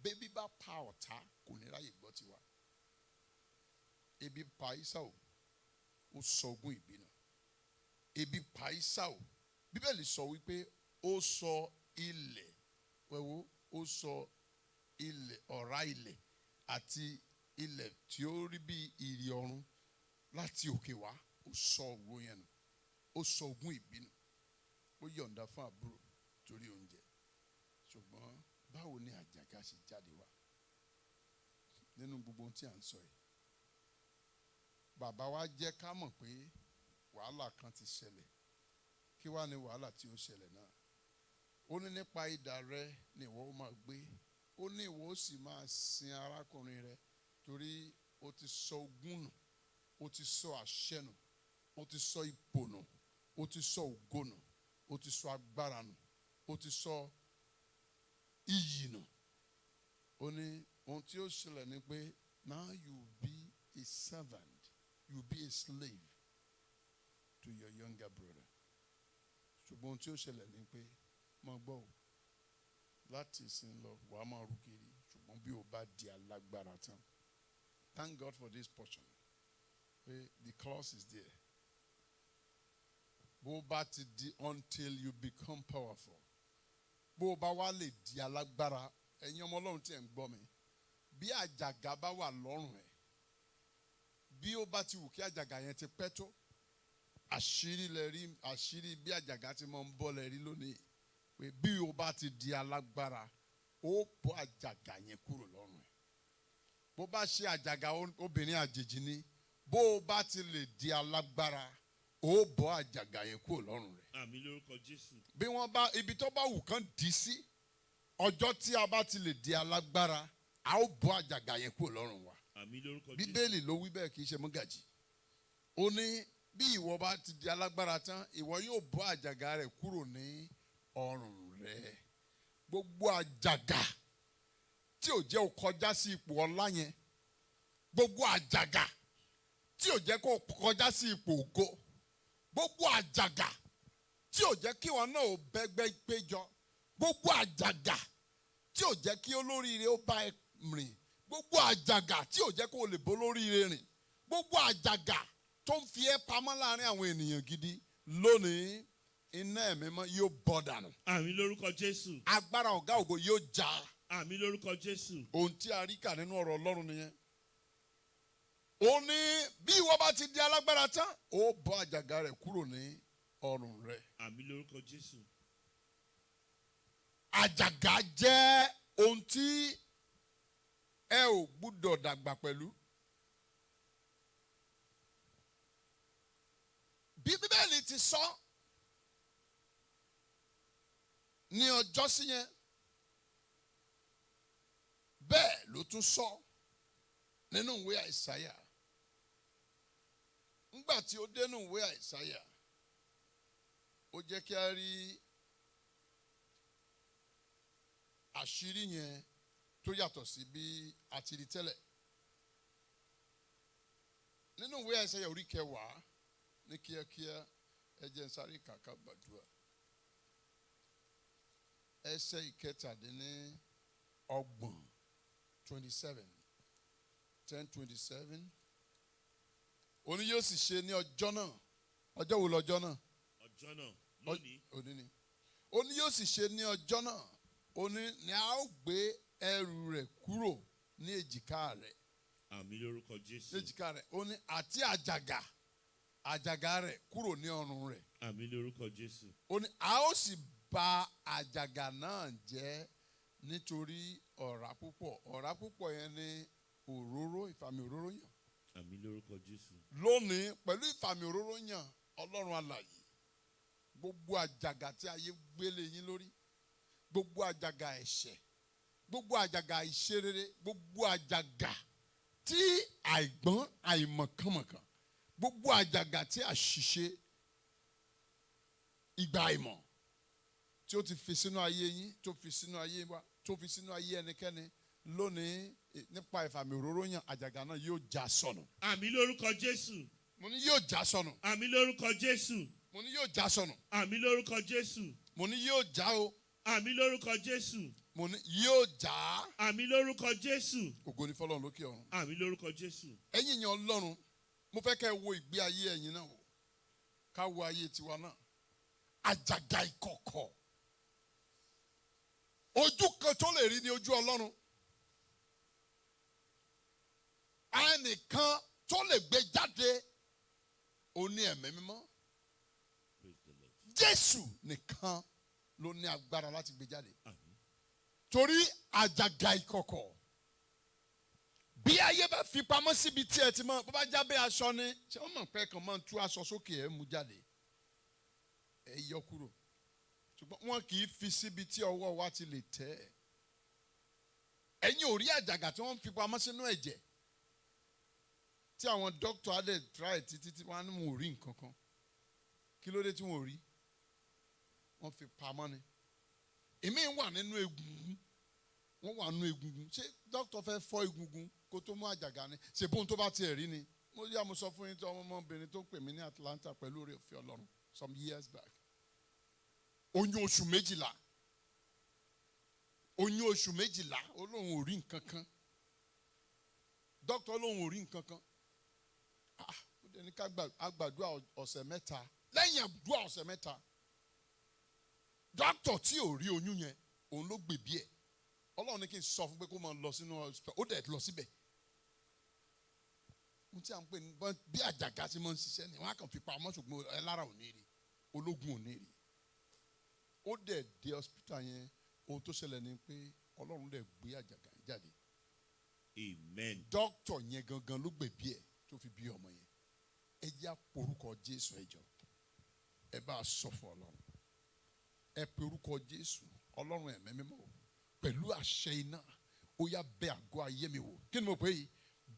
S1: bébí bá pa ọ̀tá kò ní ráyè gbọ́ tiwa. Ebi pa Ísáù ó sọ ogún ìbínú. Ebi pa Ísáù Bíbélì sọ wípé ó sọ ilẹ̀ wẹ́wọ́ ó sọ ilẹ̀ ọ̀rá ilẹ̀ àti ilẹ̀ tí ó rí bí ìrì ọ̀run láti òkè wá ó sọ owó yẹn nù ó sọ ogún ìbínú ó yọ̀ǹda fún àbúrò torí oúnjẹ. Ṣùgbọ́n báwo ni àjàgà ṣe jáde wá nínú gbogbo ohun tí à ń sọ yìí? Bàbá wa jẹ́ ká mọ̀ pé wàhálà kan ti ṣẹlẹ̀. Kí wá ní wàhálà tí ó ṣẹlẹ̀ náà? Ó ní nípa idà rẹ ni ìwọ ó máa gbé. Ó ní ìwọ ó sì máa sin arákùnrin rẹ torí ó ti sọ ogún nù, ó ti sọ àṣẹ nù, ó ti sọ ipò nù, ó ti sọ ògo nù. ó ti sọ agbára nù, ó ti sọ iyì nù. Ó ní ohun tí ó ṣẹlẹ̀ ni pé now you be a servant, you be a slave to your younger brother. Ṣùgbọ́n ohun tí ó ṣẹlẹ̀ ni pé máa gbọ́ o, láti ìsìn lọ wàá máa rú kiri, ṣùgbọ́n bí o bá di alágbára tán. Thank God for this portion. The clause is there. Bó bá ti di until you become powerful. Bó bá wá lè di alágbára, ẹ̀yin ọmọ Ọlọ́run tí ẹ̀ ń gbọ́ mi, bí àjàgà bá wà lọ́rùn ẹ̀, bí ó bá ti wù kí àjàgà yẹn ti pẹ́ tó, àṣírí bí àjàgà ti máa ń bọ́ lẹ rí lónìí, pé bí o bá ti di alágbára, ó bọ́ àjàgà yẹn kúrò lọ́rùn ẹ̀. Bó bá ṣe àjàgà obìnrin àjèjì ni, bó o bá ti lè di alágbára, ó bọ́ àjàgà yẹn kúrò lọ́rùn rẹ̀.
S2: Àmín lórúkọ Jésù.
S1: Bí wọ́n bá ibi tó bá wù kán dì í sí, ọjọ́ tí a bá ti lè di alágbára, a ó bọ́ àjàgà yẹn kúrò lọ́rùn wa.
S2: Àmín lórúkọ Jésù.
S1: Bíbélì ló wí bẹ́ẹ̀, kì í ṣe mọ́gàjì. Ó ní bí ìwọ bá ti di alágbára tán, ìwọ yóò bọ́ àjàgà rẹ̀ kúrò ní ọrùn rẹ̀. Gbogbo àjàgà tí ò jẹ́ ó kọjá sí ipò ọlá yẹn, gbogbo àjàgà tí ò jẹ́ kó kọjá sí ipò ògo, gbogbo àjàgà tí ò jẹ́ kí wọn náà ò bẹ́gbẹ́ péjọ, gbogbo àjàgà tí ò jẹ́ kí olóríire ó bá ẹ rìn, gbogbo àjàgà tí ò jẹ́ kó o lè bó olóríire rìn, gbogbo àjàgà tó ń fi ẹ́ pamọ́ láàrin àwọn ènìyàn gidi, lónìí iná ẹ̀mí mọ́ yóò bọ́ dànù.
S2: Àmín lórúkọ Jésù.
S1: Agbára ọ̀gá ògo yóò já.
S2: Àmín lórúkọ Jésù.
S1: Ohun tí a rí kà nínú ọ̀rọ̀ Ọlọ́run nìyẹn. Ó ní bí ìwọ bá ti di alágbára tán, ó bọ́ àjàgà rẹ̀ kúrò ní ọrùn rẹ̀.
S2: Àmín lórúkọ Jésù.
S1: Àjàgà jẹ́ ohun tí ẹ ò gbúdọ̀ dàgbà pẹ̀lú. Bí Bíbélì ti sọ ní ọjọ́ sí yẹn, bẹ́ẹ̀ ló tún sọ nínú ìwé Àìsáyà. Nígbà tí ó dénú ìwé Àìsáyà, ó jẹ́ kí a rí àṣírí yẹn tó yàtọ̀ sí bí a ti rí tẹ́lẹ̀. Nínú ìwé Àìsáyà orí 10 ní kíákíá, ẹ jẹ́ n sáré kàkà gbàdúrà. Ẹsẹ̀ ìkẹtàdínní ọgbọ̀n 27, 10:27. Ó ní yóò sì ṣe ní ọjọ́ náà. Ọjọ́ wo lọ́jọ́ náà?
S2: Ọjọ́ náà lónìí.
S1: Òní ni. Ó ní yóò sì ṣe ní ọjọ́ náà. Ó ní ni a ó gbé ẹrù rẹ̀ kúrò ní èjìká rẹ̀.
S2: Àmín lórúkọ Jésù.
S1: Ní èjìká rẹ̀. Ó ní àti àjàgà rẹ̀ kúrò ní ọrùn rẹ̀.
S2: Àmín lórúkọ Jésù.
S1: Ó ní a ó sì bà àjàgà náà jẹ́ nítorí ọ̀rá púpọ̀. Ọ̀rá púpọ̀ yẹn ni òróró, ìfàmì òróró yàn.
S2: Àmín lórúkọ Jésù.
S1: Lónìí pẹ̀lú ìfàmì òróró yàn Ọlọ́run alààyè, gbogbo àjàgà tí ayé gbélé yín lórí, gbogbo àjàgà ẹ̀ṣẹ̀, gbogbo àjàgà ìṣerere, gbogbo àjàgà tí àìgbọ́n àìmọ̀kànmọ̀kàn, gbogbo àjàgà tí àṣìṣe ìgbà àìmọ̀ tí ó ti fi sínú ayé yín, tó fi sínú ayé wa, tó fi sínú ayé ẹnikẹ́ni, lónìí nípa ìfàmì òróró yàn àjàgà náà yóò já sọnù.
S2: Àmín lórúkọ Jésù.
S1: Mo ní yóò já sọnù.
S2: Àmín lórúkọ Jésù.
S1: Mo ní yóò já sọnù.
S2: Àmín lórúkọ Jésù.
S1: Mo ní yóò já o.
S2: Àmín lórúkọ Jésù.
S1: Mo ní yóò já.
S2: Àmín lórúkọ Jésù.
S1: Ògo ni fọ́lọ́run lókè ọ̀run.
S2: Àmín lórúkọ Jésù.
S1: Ẹ̀yin èèyàn Ọlọ́run, mo fẹ́ kẹ́ ẹ wo ìgbé ayé ẹ̀yin náà wò, ká wo ayé tiwa náà. Àjàgà ìkọ̀kọ̀, ojú kan tó lè rí ní ojú Ọlọ́run, ẹnìkan tó lè gbé jáde, ó ní ẹ̀mí mímọ́.
S2: Praise the Lord.
S1: Jésù nìkan ló ní agbára láti gbé jáde.
S2: Àmín.
S1: Torí àjàgà ìkọ̀kọ̀, bí ayé bá fi pamọ́ síbi tí ẹ ti mọ̀, bó bá jábẹ́ aṣọ ni, ṣé wọ́n mọ̀ pé kàn máa ń tú aṣọ sókè ẹ̀ mú jáde, ẹ yọ kúrò. Ṣùgbọ́n wọn kì í fi síbi tí ọwọ́ wa ti lè tẹ̀ ẹ́. Ẹ̀yin ò rí àjàgà tí wọ́n fi pamọ́ sínú ẹ̀jẹ̀, tí àwọn dókítà adé try títí tí wọ́n á ní wọn ò rí nǹkan kan. Kí ló dé tí wọn ò rí? wọ́n fi pamọ́ ni èmi wà nínú egungun wọ́n wà nínú egungun ṣé dókítà fẹ́ fọ́ egungun kó tó mú àjàgà ni ṣe bóun tó bá tiẹ̀ rí ni mo sọ fún yín tí ọmọbìnrin tó pè mí ní Atlanta pẹ̀lú oore ọ̀fẹ́ Ọlọ́run some years back oyún oṣù 12 olóhùn ò rí nǹkan kan dókítà olóhùn ò rí nǹkan kan ó dẹ̀ ní ká gbàdúrà ọ̀sẹ̀ 3 lẹ́yìn àdúrà ọ̀sẹ̀ 3 dókítà tí ò rí oyún yẹn òun ló gbèbí ẹ̀ Ọlọ́run ní kí n sọ fún pé kó máa lọ sínú hospital ó dẹ̀ lọ síbẹ̀ mo ti à ń pè ní bí àjàgà sí máa ń ṣiṣẹ́ ni wọ́n á kàn fi pamọ́ ṣùgbọ́n ẹlára ò ní rí ológun ò ní rí ó dẹ̀ dé hospital yẹn ohun tó ṣẹlẹ̀ ni pé Ọlọ́run dẹ̀ gbé àjàgà yẹn jáde.
S2: Amen.
S1: Dókítà yẹn gangan ló gbẹ̀bí ẹ̀ tó fi bí ọmọ yẹn ẹ jẹ́ àporúkọ Jésù ẹ jọ̀ọ́ ẹ bá a sọ fún Ọlọ́run ẹ pe orúkọ Jésù Ọlọ́run ẹ̀mí mímọ́ pẹ̀lú àṣẹ iná ó yá bẹ̀ àgọ́ ayé mi wò kí ni mo pè é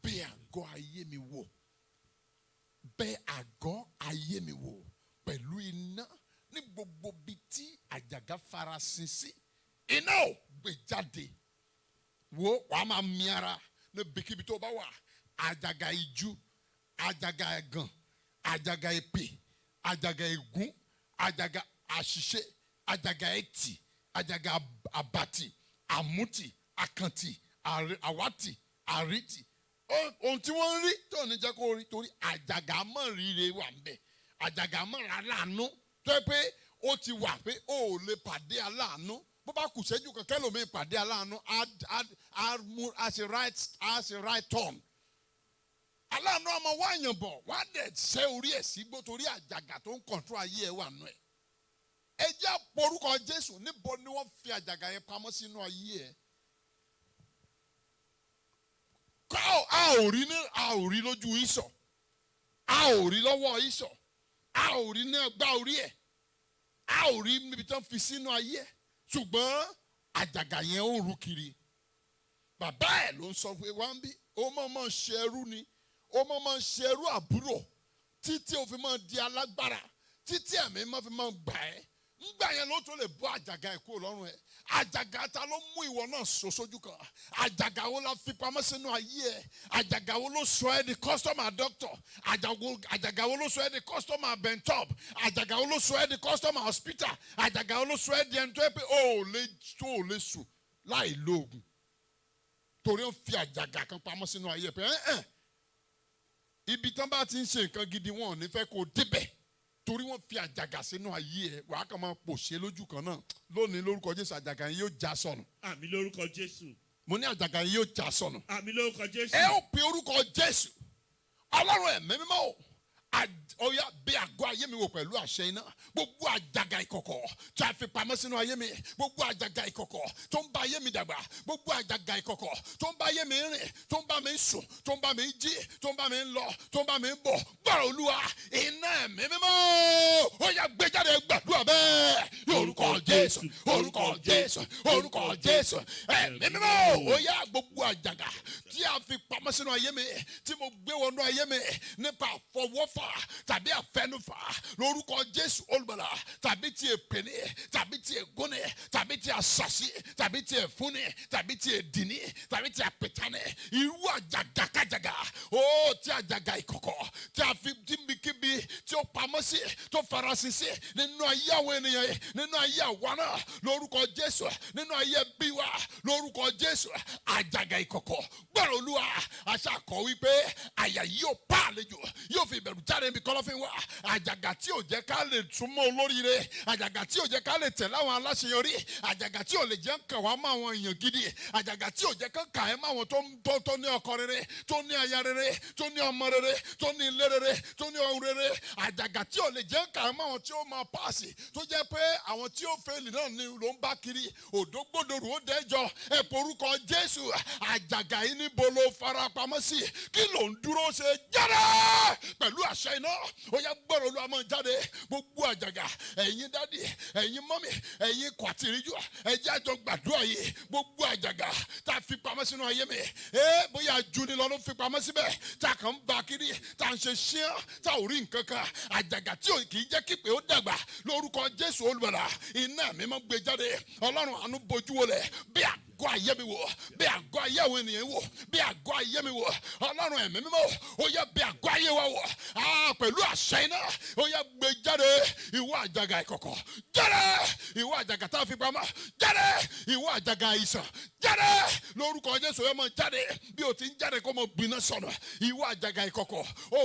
S1: bẹ̀ àgọ́ ayé mi wò bẹ̀ àgọ́ ayé mi wò pẹ̀lú iná ní gbogbo bíi tí àjàgà farasin sí iná ò gbé jáde wo wàá máa mi ara ní bíkíbi tó bá wà àjàgà ìjú àjàgà ẹ̀gàn àjàgà èpè àjàgà ègún àjàgà àṣìṣe àjàgà ẹ̀tì àjàgà àbàtì àmútì àkàntì àwátì àrítì ohun tí wọ́n ń rí tó ní jẹ́ kó rí torí àjàgà mọ̀rìíre wà ń bẹ̀ àjàgà mọ̀rà aláàánú tó yẹ pé ó ti wà pé ó ò lè pàdé aláàánú bó bá kù ṣẹ́jú kankan lómi pàdé aláàánú á ṣe right turn aláàánú ọmọ wáyàn bọ̀ wá dẹ̀ ṣẹ́ orí ẹ̀ sígbó torí àjàgà tó ń kọ̀ntró ayé ẹ̀ wà nù ẹ̀ ẹ jẹ́ porúkọ Jésù níbo ni wọ́n fi àjàgà yẹn pamọ́ sínú ayé ẹ̀ a ò rí lójú Ísọ̀ a ò rí lọ́wọ́ Ísọ̀ a ò rí ní ẹgbà orí ẹ̀ a ò rí níbi tí wọ́n fi sínú ayé ẹ̀ ṣùgbọ́n àjàgà yẹn ó rú kiri bàbá ẹ̀ ló ń sọ pé wá ń bí ó mọ̀ ṣe ẹrú ni ó mọ̀ ṣe ẹrú àbúrò títí ó fi máa di alágbára títí ẹ̀mí máa fi máa gbà ẹ́ ńgbà yẹn ló tó lè bọ́ àjàgà ẹ̀ kúrò lọ́rùn ẹ̀ àjàgà ta ló mú ìwọ náà sójú kan àjàgà wo la fi pamọ́ sínú ayé ẹ̀ àjàgà wo ló sọ ẹ́ di customer doctor àjàgà wo ló sọ ẹ́ di customer bentop àjàgà wo ló sọ ẹ́ di customer hospital àjàgà wo ló sọ ẹ́ di ẹni tó yẹ pé ó lè sùn láì lóògùn torí ó fi àjàgà kan pamọ́ sínú ayé ẹ̀ pé ibi tán bá ti ń ṣe nǹkan gidi wọn ò ní fẹ́ kó débẹ̀ torí wọ́n fi àjàgà sínú ayé ẹ̀ wàá kàn máa pòṣé lójú kan náà lónìí lórúkọ Jésù àjàgà yẹn yóò já sọnù.
S2: Àmín lórúkọ Jésù.
S1: mo ní àjàgà yẹn yóò já sọnù.
S2: Àmín lórúkọ Jésù.
S1: ẹ ó pe orúkọ Jésù Ọlọ́run ẹ̀mí mímọ́ o ọ̀yá bí àgọ́ ayé mi wò pẹ̀lú àṣẹ iná gbogbo àjàgà ìkọ̀kọ̀ tí a fi pamọ́ sínú ayé mi gbogbo àjàgà ìkọ̀kọ̀ tó ń bá ayé mi dàgbà gbogbo àjàgà ìkọ̀kọ̀ tó ń bá ayé mi rìn tó ń bá mi sùn tó ń bá mi jí tó ń bá mi lọ tó ń bá mi bọ̀ gbọ́rọ̀ Olúwa iná ẹ̀mí mímọ́ ó yá gbé jáde gbàdúrà bẹ́ẹ̀ orúkọ Jésù orúkọ Jésù orúkọ Jésù ẹ̀mí mímọ́ ó yá gbogbo àjàgà tí a fi pamọ́ sínú ayé mi tí mo gbé wọnú ayé mi nípa àfọwọ́fà tàbí àfẹnufà lórúkọ Jésù olùgbàlà tàbí ti èpèní tàbí ti ègúnni tàbí ti àṣàṣì tàbí ti èfúnni tàbí ti èdìní tàbí ti àpètánì irú àjàgàkàjàgà ó ti àjàgà ìkọ̀kọ̀ tí a fi kíbi tí ó pamọ́ sí tó farasin sí nínú ayé àwọn ènìyàn yìí nínú ayé àwa náà lórúkọ Jésù nínú ayé bí wa lórúkọ Jésù àjàgà ìkọ̀kọ̀ gbọ́dọ̀ Olúwa aṣáàkọ́ wípé àyà yóò pa àlejò yóò fi ìbẹ̀rù jáde níbi kọ́lọ́fín wa àjàgà tí ò jẹ́ ká lè súnmọ́ olóríire àjàgà tí ò jẹ́ ká lè tẹ̀lé àwọn aláṣeyọrí àjàgà tí ò lè jẹ́ kàn wá mọ́ àwọn èèyàn gidi àjàgà tí ò jẹ́ kàn ẹ́ mọ́ àwọn tó ní ọkọ rere tó ní aya rere tó ní ọmọ rere tó ní ilé rere tó ní ọrùn rere àjàgà tí ò lè jẹ́ kàn ẹ́ mọ́ àwọn tí ó máa páàsì tó jẹ́ pé àwọn tí ó fẹ́ẹ̀lì náà ni ló ń bá kiri òdógbòdòrò ó dẹ́jọ́ ẹ̀pọ̀ orúkọ Jésù àjàgà yìí níbo ló fara farapamọ́ sí kí ló ń dúró ṣe jáde pẹ̀lú àṣẹ iná ó yá gbọ́rọ̀ Olúwa máa jáde gbogbo àjàgà ẹ̀yin dádì ẹ̀yin mọ́mì ẹ̀yin kọ̀tìrìjú ẹ̀jẹ̀ àjọ gbàdúrà yìí gbogbo àjàgà tá a fi pamọ́ sínú ayé mi bóyá juni lọ ló fi pamọ́ síbẹ̀ tá a kàn ń ba kiri tá a ń ṣe ṣíán tá a ò rí nǹkan kan àjàgà tí kì í jẹ́ kípe ó dàgbà lórúkọ Jésù Olùgbàlà iná mi máa gbé jáde Ọlọ́run àánú bojú wọlé bí àgọ́ ayé mi wò bí àgọ́ ayé àwọn ènìyàn wò bí àgọ́ ayé mi wò Ọlọ́run ẹ̀mí mímọ́ ó yẹ bí àgọ́ ayé wa wò pẹ̀lú àṣẹ iná ó yẹ gbé jáde ìwọ àjàgà ìkọ̀kọ̀ jáde ìwọ àjàgà tá a fi pamọ́ jáde ìwọ àjàgà àìsàn jáde lórúkọ Jésù ẹ máa jáde bí o ti ń jáde kó máa gbiná sọnù ìwọ àjàgà ìkọ̀kọ̀ ó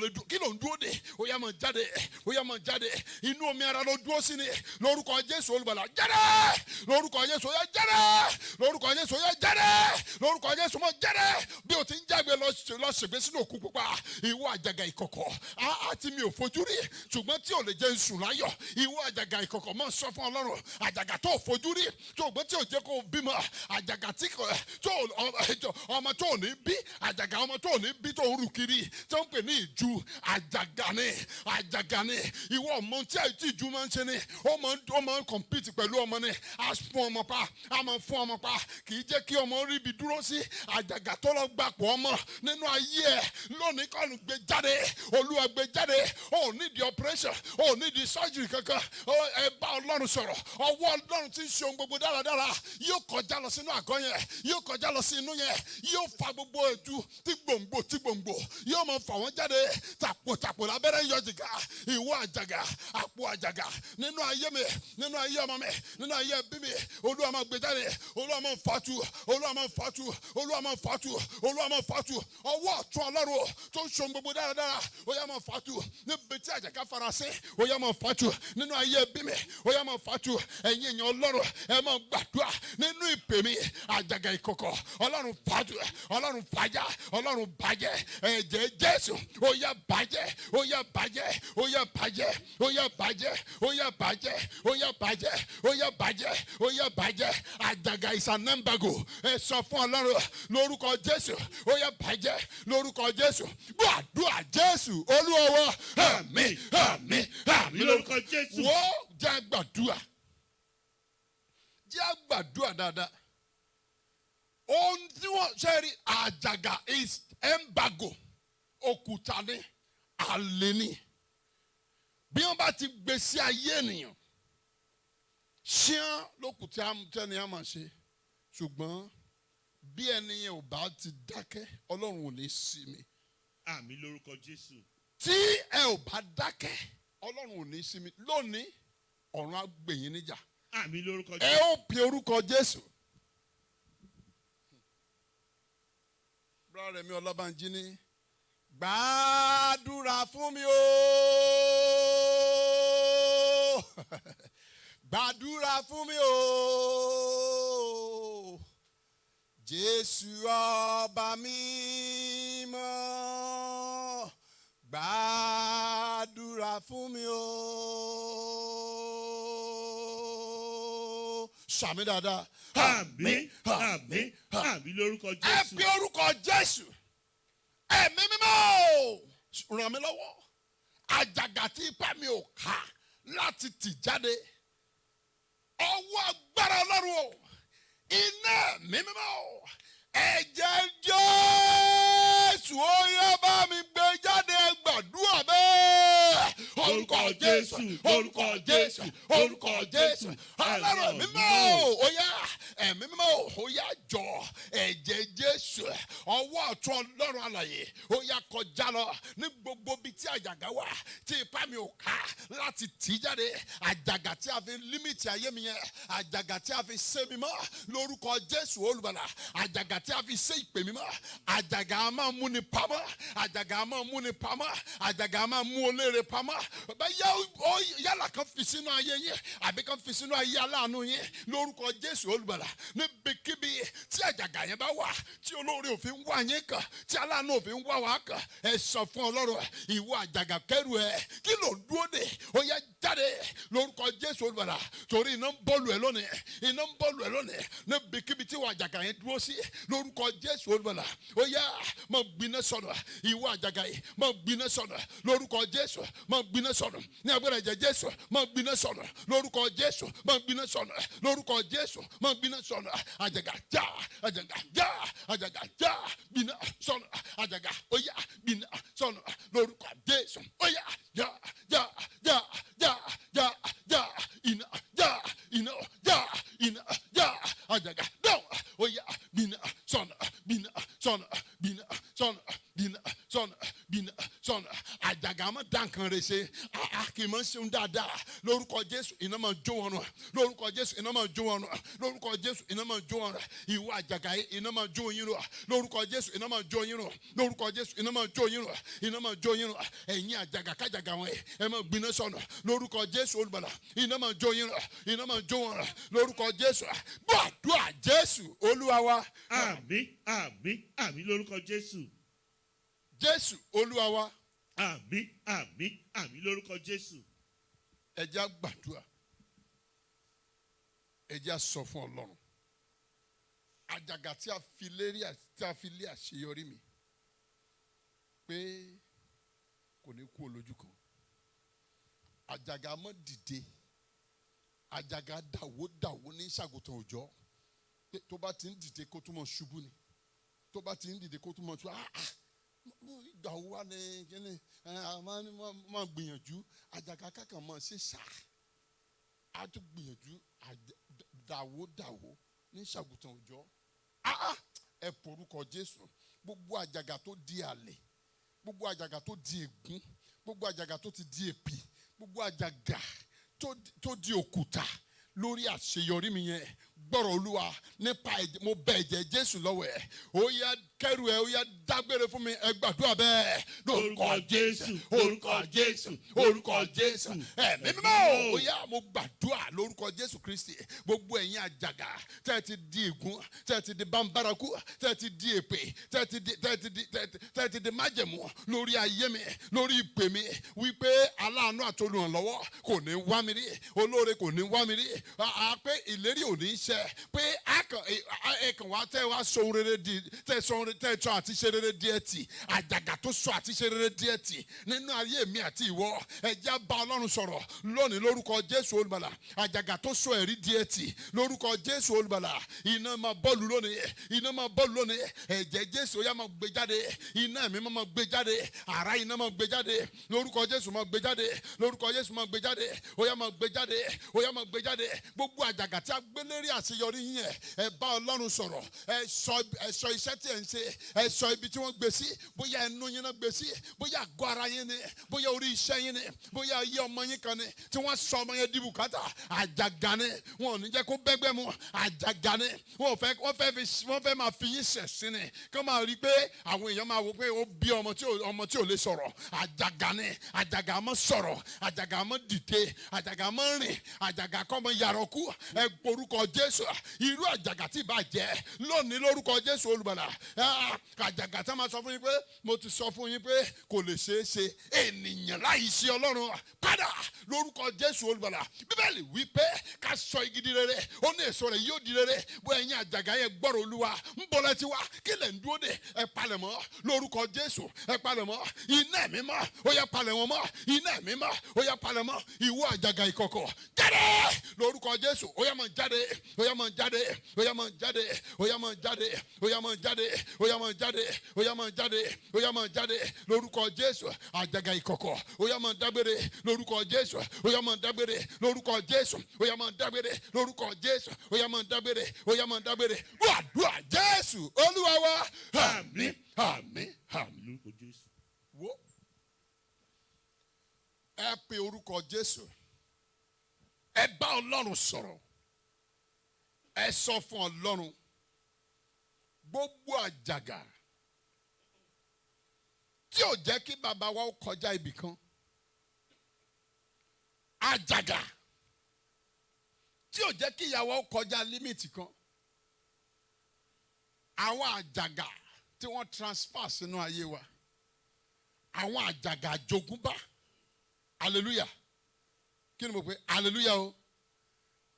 S1: lè dùn kí ló ń dúró de ó yá máa jáde ó yá máa jáde inú omi ara ló dúró sí ni lórúkọ Jésù Olùgbàlà jáde lórúkọ Jésù ó yá jáde lórúkọ Jésù ó yá jáde lórúkọ Jésù máa jáde bí o ti ń jágbe lọ ṣègbè sínú òkú pupa ìwọ àjàgà ìkọ̀kọ̀ àti mi ò fojú rí ṣùgbọ́n tí ò lè jẹ́ nsùn láyọ̀ ìwọ àjàgà ìkọ̀kọ̀ máa sọ fún Ọlọ́run àjàgà tó fojú rí ṣùgbọ́n tí ò jẹ́ kó bímọ àjàgà tí ọmọ tó ní bí àjàgà ọmọ tó ní bí tó ń rù kiri tó ń pè ní ìju àjàgà ni ìwọ ọmọ tí ìju máa ń ṣe ni ó máa ń compete pẹ̀lú ọmọ ni a fún ọmọ pa a máa fún ọmọ pa kì í jẹ́ kí ọmọ rí ibi dúró sí àjàgà tó lọ gbapò ọmọ nínú ayé ẹ̀ lónìí kọ́nù gbé jáde Olúwa gbé jáde ó nídìí operation ó nídìí surgery kankan ẹ bá Ọlọ́run sọ̀rọ̀ ọwọ́ Ọlọ́run tí ń ṣe ohun gbogbo dáradára yóò kọjá lọ sínú àgọ́ yẹn yóò kọjá lọ sí inú yẹn yóò fa gbogbo ètú tí gbòǹgbò yóò máa fà wọ́n jáde tàpò lábẹ́rẹ́ yọ jìgá ìwọ àjàgà àpò àjàgà nínú ayé mi nínú ayé ọmọ mi nínú ayé ẹbí mi Olúwa máa gbé jáde Olúwa máa fàtú Olúwa máa fàtú Olúwa máa fàtú Olúwa máa fàtú ọwọ́ ọ̀tún Ọlọ́run tó ń ṣe ohun gbogbo dáradára ó yá máa fàtú níbi tí àjàgà farasin ó yá máa fàtú nínú ayé ẹbí mi ó yá máa fàtú ẹ̀yin èèyàn Ọlọ́run ẹ máa gbàdúrà nínú ìpè mi àjàgà ìkọ̀kọ̀ Ọlọ́run fàtú Ọlọ́run fàjà Ọlọ́run bàjẹ́ ẹ̀jẹ̀ Jésù ó yá bàjẹ́ ó yá bàjẹ́ ó yá bàjẹ́ ó yá bàjẹ́ ó yá bàjẹ́ ó yá bàjẹ́ ó yá bàjẹ́ ó yá bàjẹ́ àjàgà ìsànẹ́mbàgò ẹ sọ fún Ọlọ́run lórúkọ Jésù ó yá bàjẹ́ lórúkọ Jésù gbàdúrà Jésù Olúwa wa àmín àmín àmín
S2: lórúkọ Jésù
S1: wọ́n jẹ́ gbàdúrà jẹ́ gbàdúrà dáadáa ohun tí wọ́n ṣe rí àjàgà is embargo òkúta ní àlè ní bí wọ́n bá ti gbé sí ayé ènìyàn ṣíán lókùtà tẹ́ni á máa ṣe ṣùgbọ́n bí ẹni yẹn ò bá ti dákẹ́ Ọlọ́run ò ní sinmi.
S2: àmín lórúkọ Jésù.
S1: tí ẹ ò bá dákẹ́ Ọlọ́run ò ní sinmi lónìí ọ̀run á gbè yín níjà.
S2: àmín lórúkọ
S1: Jésù. ẹ ó pe orúkọ Jésù. Brother Remi Ọlábánjí ní gbàdúrà fún mi o gbàdúrà fún mi o Jésù ọba mímọ́ gbàdúrà fún mi o. Sàmì dáadáa.
S2: àmín àmín àmín lórúkọ Jésù.
S1: ẹ pe orúkọ Jésù. Ẹ̀mí mímọ́ ràn mí lọ́wọ́ àjàgà tí ipá mi ò ká láti tì jáde ọwọ́ agbára Ọlọ́run o iná ẹ̀mí mímọ́ ẹ̀jẹ̀ Jésù ó yá bá mi gbé jáde gbàdúrà bẹ́ẹ̀ orúkọ Jésù orúkọ Jésù orúkọ Jésù Ọlọ́run mímọ́ ó yá ẹ̀mí mímọ́ ó yá jọ ẹ̀jẹ̀ Jésù ọwọ́ ọ̀tún Ọlọ́run alààyè ó yá kọjá lọ ní gbogbo bíi tí àjàgà wà tí ipá mi ò ká láti tì jáde àjàgà tí a fi límìtì ayé mi yẹn àjàgà tí a fi sé mi mọ́ lórúkọ Jésù Olùgbàlà àjàgà tí a fi sé ìpè mi mọ́ àjàgà a máa mú ni pamọ́ àjàgà a máa mú ni pamọ́ àjàgà a máa mú olóore pamọ́ yálà kan fi sínú ayé yẹn àbí kan fi sínú ayé aláàánú yẹn lórúkọ Jésù Olùgbàlà níbikíbi tí àjàgà yẹn bá wà tí olóore òfin wà yín kàn tí aláàánú òfin wà wá kàn ẹ sọ fún Ọlọ́run ìwọ àjàgà kẹrù ẹ kí ló dúró dè ó yá jáde lórúkọ Jésù Jésù olùbàdà torí iná ń bọ́ọ̀lù ẹ̀ lónìí iná ń bọ́ọ̀lù ẹ̀ lónìí níbikíbi tí ìwà àjàgà yẹn dúró sí lórúkọ Jésù olùbàdà ó yá máa gbiná sọnù ìwà àjàgà yìí máa gbiná sọnù lórúkọ Jésù máa gbiná sọnù ní agbára ẹ̀jẹ̀ Jésù máa gbiná sọnù lórúkọ Jésù máa gbiná sọnù lórúkọ Jésù máa gbiná sọnù àjàgà já àjàgà já gbiná sọnù àjàgà ó yá gbiná sọnù lórúkọ Jésù ó yá já iná àjàgà dáhùn ó yá gbiná sọnù àjàgà máa dá nǹkan rẹ̀ ṣe kì í máa ń ṣeun dáadáa lórúkọ Jésù iná máa jó wọn nù lórúkọ Jésù iná máa jó wọn nù lórúkọ Jésù iná máa jó wọn nù ìwọ àjàgà yìí iná máa jó yín nù lórúkọ Jésù iná máa jó yín nù lórúkọ Jésù iná máa jó yín nù iná máa jó yín nù ẹ̀yin àjàgà kájàgà wọn ẹ máa gbiná sọnù lórúkọ Jésù olùbàdà iná máa jó yín nù iná máa jó wọn nù lórúkọ Jésù gbàdúrà Jésù Olúwa wa.
S2: Àmín àmín àmín lórúkọ Jésù.
S1: Jésù Olúwa wa.
S2: Àmín àmín àmín lórúkọ Jésù.
S1: Ẹ jẹ́ á gbàdúrà ẹ jẹ́ á sọ fún Ọlọ́run àjàgà tí a fi lé àṣeyọrí mi pé kò ní kú olójú kan àjàgà mọ́ dìde àjàgà dàwó ní ṣàgùtàn òjò tó bá ti ń dìde kó tún mọ̀ ṣubú ni tó bá ti ń dìde kó tún mọ̀ ṣubú ìgbà wo wá ní kíni máa gbìyànjú àjàgà kankan mọ̀ ṣe ṣá a tún gbìyànjú dàwó ní ṣàgùtàn òjò ẹ porúkọ Jésù gbogbo àjàgà tó di àlè gbogbo àjàgà tó di ègún gbogbo àjàgà tó ti di èpì gbogbo àjàgà tó di òkúta lórí àṣeyọrí mi yẹn gbọ́rọ̀ Olúwa nípa mo bẹ̀ ẹ̀jẹ̀ Jésù lọ́wọ́ ẹ̀ ó yá kẹ́rù ẹ̀ ó yá dágbére fún mi ẹ gbàdúrà bẹ́ẹ̀ lórúkọ Jésù orúkọ Jésù orúkọ Jésù ẹ̀mí mímọ́ ó yá mo gbàdúrà lórúkọ Jésù Kristi gbogbo ẹ̀yin àjàgà tẹ́ ẹ ti di ègún tẹ́ ẹ ti di bambaraku tẹ́ ẹ ti di èpè tẹ́ ẹ ti di májẹ̀mú lórí ayé mi lórí ìpè mi wípé aláàánú àtolùrànlọ́wọ́ kò ní wá mi rí olóore kò ní wá mi rí pé ìlérí ò ní ṣẹ pé ẹ̀kàn wá tẹ́ wá sọ rere di tẹ́ sọ àti ṣe rere díẹ̀ tì àjàgà tó sọ àti ṣe rere díẹ̀ tì nínú ayé mi àti ìwọ ẹ jẹ́ bá Ọlọ́run sọ̀rọ̀ lónìí lórúkọ Jésù olùgbàlà àjàgà tó sọ ẹ̀rí díẹ̀ tì lórúkọ Jésù olùgbàlà iná máa bọ́ọ̀lù lónìí ẹ̀jẹ̀ Jésù ó yá máa gbé jáde iná ẹ̀mí máa gbé jáde àrá iná máa gbé jáde lórúkọ Jésù máa gbé jáde lórúkọ Jésù máa gbé jáde ó yá máa gbé jáde ó yá máa gbé jáde gbogbo àjàgà tí a gbé lérí àṣeyọrí yẹn ẹ bá Ọlọ́run sọ̀rọ̀ ẹ sọ iṣẹ́ tí ẹ ń ṣe ẹ sọ ibi tí wọ́n gbé sí bóyá ẹnu yín náà gbé sí bóyá àgọ́ ara yín ni bóyá orí iṣẹ́ yín ni bóyá ayé ọmọ yín kan ni tí wọ́n sọ ọmọ yẹn di bùkátà àjàgà ni wọn ò ní jẹ́ kó bẹ́gbẹ́ mu àjàgà ni wọ́n fẹ́ máa fi yín ṣẹ̀sín ni kí wọ́n máa rí i pé àwọn èèyàn máa wò pé ó bí ọmọ tí ò lè sọ̀rọ̀ àjàgà ni àjàgà mọ́ sọ̀rọ̀ àjàgà mọ́ dìde àjàgà mọ́ rìn àjàgà kọ́ mọ́ yàrá kú ẹ porúkọ Jésù irú àjàgà tí ì bá jẹ́ lónìí lórúkọ Jésù olùgbàlà àjàgà tá máa sọ fún yín pé mo ti sọ fún yín pé kò lè ṣeé ṣe ènìyàn láì ṣe Ọlọ́run padà lórúkọ Jésù olùgbàlà Bíbélì wí pé ká sọ igi di rere ó ní èso rẹ̀ yóò di rere bó ẹ̀yin àjàgà yẹn gbọ́rọ̀ Olúwa ń bọ̀ lẹ́tí wá kí lẹ̀ ń dúró dè ẹ palẹ̀mọ́ lórúkọ Jésù ẹ palẹ̀mọ́ iná ẹ̀mí mọ́ ó yá palẹ̀mọ́ mọ́ iná ẹ̀mí mọ́ ó yá palẹ̀mọ́ ìwọ àjàgà ìkọ̀kọ̀ jáde lórúkọ Jésù ó yá máa jáde ó yá máa jáde ó yá máa jáde ó yá máa jáde ó yá máa jáde ó yá máa jáde ó yá máa jáde ó yá máa jáde lórúkọ Jésù àjàgà ìkọ̀kọ̀ ó yá máa dágbére lórúkọ Jésù ó yá máa dágbére lórúkọ Jésù ó yá máa dágbére lórúkọ Jésù ó yá máa dágbére ó yá máa dágbére wàdúrà Jésù Olúwa wa àmín àmín àmín
S2: lórúkọ Jésù.
S1: wo ẹ pe orúkọ Jésù ẹ bá Ọlọ́run sọ̀rọ̀ ẹ sọ fún Ọlọ́run gbogbo àjàgà tí ò jẹ́ kí bàbá wa ó kọjá ibì kan àjàgà tí ò jẹ́ kí ìyàwó ó kọjá límìtì kan àwọn àjàgà tí wọ́n transfer sínú ayé wa àwọn àjàgà àjogúnbá hallelujah kí ni mo pè hallelujah o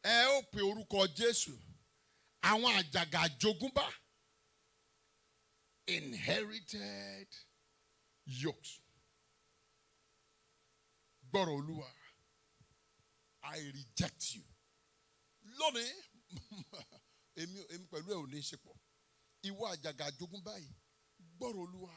S1: ẹ ó pe orúkọ Jésù. Àwọn àjàgà àjogúnbá. Inherited yokes. Gbọ́rọ̀ Olúwa. I reject you. Lónìí, èmi pẹ̀lú ẹ̀ ò ní ṣe pọ̀. Ìwọ àjàgà àjogúnbá yìí. Gbọ́rọ̀ Olúwa.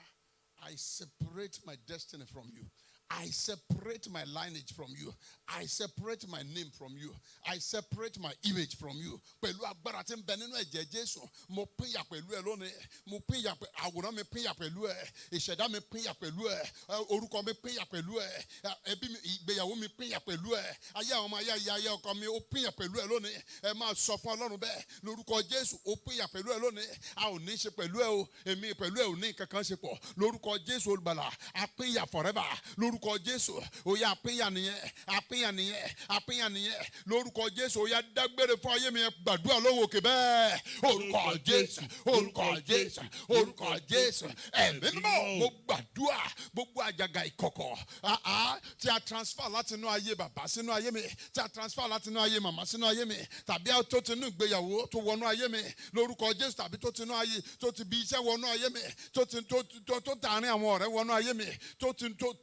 S1: I separate my destiny from you. I separate my lineage from you. I separate my name from you. I separate my image from you. Pẹ̀lú agbára tí ń bẹ nínú ẹ̀jẹ̀ Jésù, mo pínyà pẹ̀lú ẹ lónìí. Mo pínyà àwòrán mi pínyà pẹ̀lú ẹ. Ìṣẹ̀dá mi pínyà pẹ̀lú ẹ. Orúkọ mi pínyà pẹ̀lú ẹ. Ẹbí mi, ìgbéyàwó mi pínyà pẹ̀lú ẹ. Ayé àwọn ọmọ ayé ọkọ mi ó pínyà pẹ̀lú ẹ lónìí. Ẹ máa sọ fún Ọlọ́run bẹ́ẹ̀. Lórúkọ Jésù ó pínyà pẹ̀lú ẹ lónìí. A ò ní ṣe pẹ̀lú ẹ o. Èmi pẹ̀lú ẹ ò ní kankan ṣe pọ̀. Lórúkọ Jésù olùgbàlà. A pínyà forever. Lórúkọ Jésù. Ó yá apínyà nìyẹn. Lórúkọ Jésù ó yá dágbére fún ayé mi gbàdúrà lọ́wọ́ òkè bẹ́ẹ̀. Orúkọ Jésù. Ẹ̀mí mímọ́ mo gbàdúrà gbogbo àjàgà ìkọ̀kọ̀. Tí a transfer láti inú ayé bàbá sínú ayé mi. Tí a transfer láti inú ayé màmá sínú ayé mi. Tàbí tó ti inú ìgbéyàwó tó wọnú ayé mi. Lórúkọ Jésù tàbí tó ti inú ayé tó ti bí iṣẹ́ wọnú ayé mi. Tó tààrin àwọn ọ̀rẹ́ wọnú ayé mi. Tó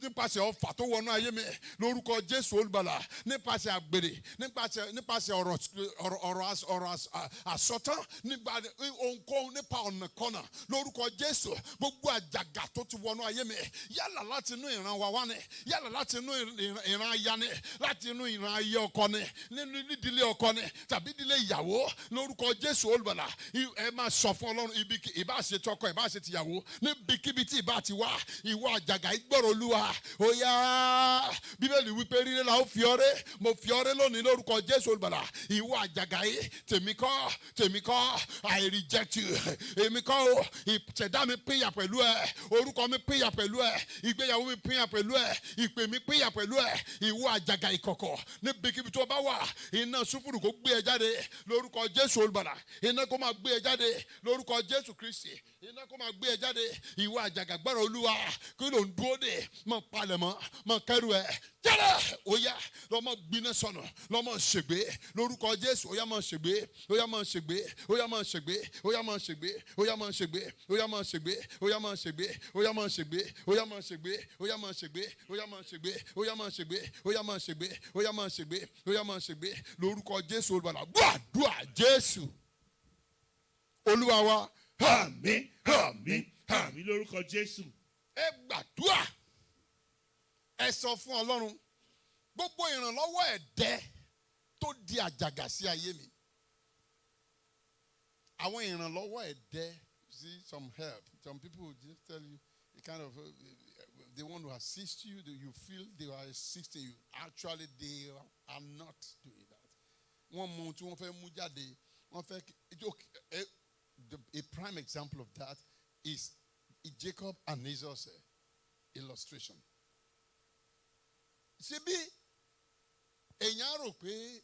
S1: nípasẹ̀ ọfà tó wọnú ayé mi. Lórúkọ Jésù olùgbàlà. Nípasẹ̀ àgbèrè. Nípasẹ̀ ọ̀rọ̀ àsọtán. Nípa ohunkóhun nípa ọ̀nà kọ́nà. Lórúkọ Jésù gbogbo àjàgà tó ti wọnú ayé mi. Yálà láti inú ìran wa wá ni. Yálà láti inú ìran aya ni. Láti inú ìran ayé ọkọ ni. Nínú ìdílé ọkọ ni. Tàbí ìdílé ìyàwó. Lórúkọ Jésù olùgbàlà. Ẹ máa sọ fún Ọlọ́run ìbá ṣe tọkọ ìbá ṣe tìyàwó. Níbikíbi tí ìbá ti wá. Ìwọ àjàgà ìgbọ́rọ̀ Olúwa. Ó yá. Bíbélì wípé rírẹ́ la ó fi ọrẹ́. Mo fi ọrẹ́ lónìí lórúkọ Jésù olùgbàlà. Ìwọ àjàgà yìí tèmi kọ́ I reject you. Èmi kọ́ o. Ìṣẹ̀dá mi pínyà pẹ̀lú ẹ. Orúkọ mi pínyà pẹ̀lú ẹ. Ìgbéyàwó mi pínyà pẹ̀lú ẹ. Ìpè mi pínyà pẹ̀lú ẹ. Ìwọ àjàgà ìkọ̀kọ̀. Níbikíbi tó bá wà. Iná sùfúrù kó gbé ẹ jáde lórúkọ Jésù olùgbàlà. Iná kó máa gbé ẹ jáde lórúkọ Jésù Kristi. Iná kó máa gbé ẹ jáde. Ìwọ àjàgà gbọ́rọ̀ Olúwa. Kí ló ń dúró dè? Mọ̀ palẹ̀mọ́. Mọ̀ kẹ́rù ẹ. Jáde! Ó yá lọ́mọ gbiná sọnù. Lọ́mọ ṣègbé lórúkọ Jésù. Ó yá máa ṣègbé. Ó yá máa ṣègbé. Ó yá máa ṣègbé. Ó yá máa ṣègbé. Ó yá máa ṣègbé. Ó yá máa ṣègbé. Ó yá máa ṣègbé. Ó yá máa ṣègbé. Ó yá máa ṣègbé. Ó yá máa ṣègbé. Ó yá máa ṣègbé. Ó yá máa ṣègbé. Ó yá máa ṣègbé. Ó yá máa ṣègbé. Ó yá máa ṣègbé lórúkọ Jésù olùgbàlà. Gbàdúrà Jésù Olúwa wa.
S2: Àmín lórúkọ Jésù.
S1: Ẹ gbàdúrà. Ẹ sọ fún Ọlọ́run gbogbo ìrànlọ́wọ́ ẹ̀dẹ́ tó di àjàgà sí ayé mi. Àwọn ìrànlọ́wọ́ ẹ̀dẹ́, see some help. Some people will just tell you the kind of they want to assist you. You feel they are assisting you. Actually, they are not doing that. Wọ́n mú tí wọ́n fẹ́ mú jáde. Wọ́n fẹ́ a prime example of that is Jacob and Esau's illustration. Síbí èèyàn rò pé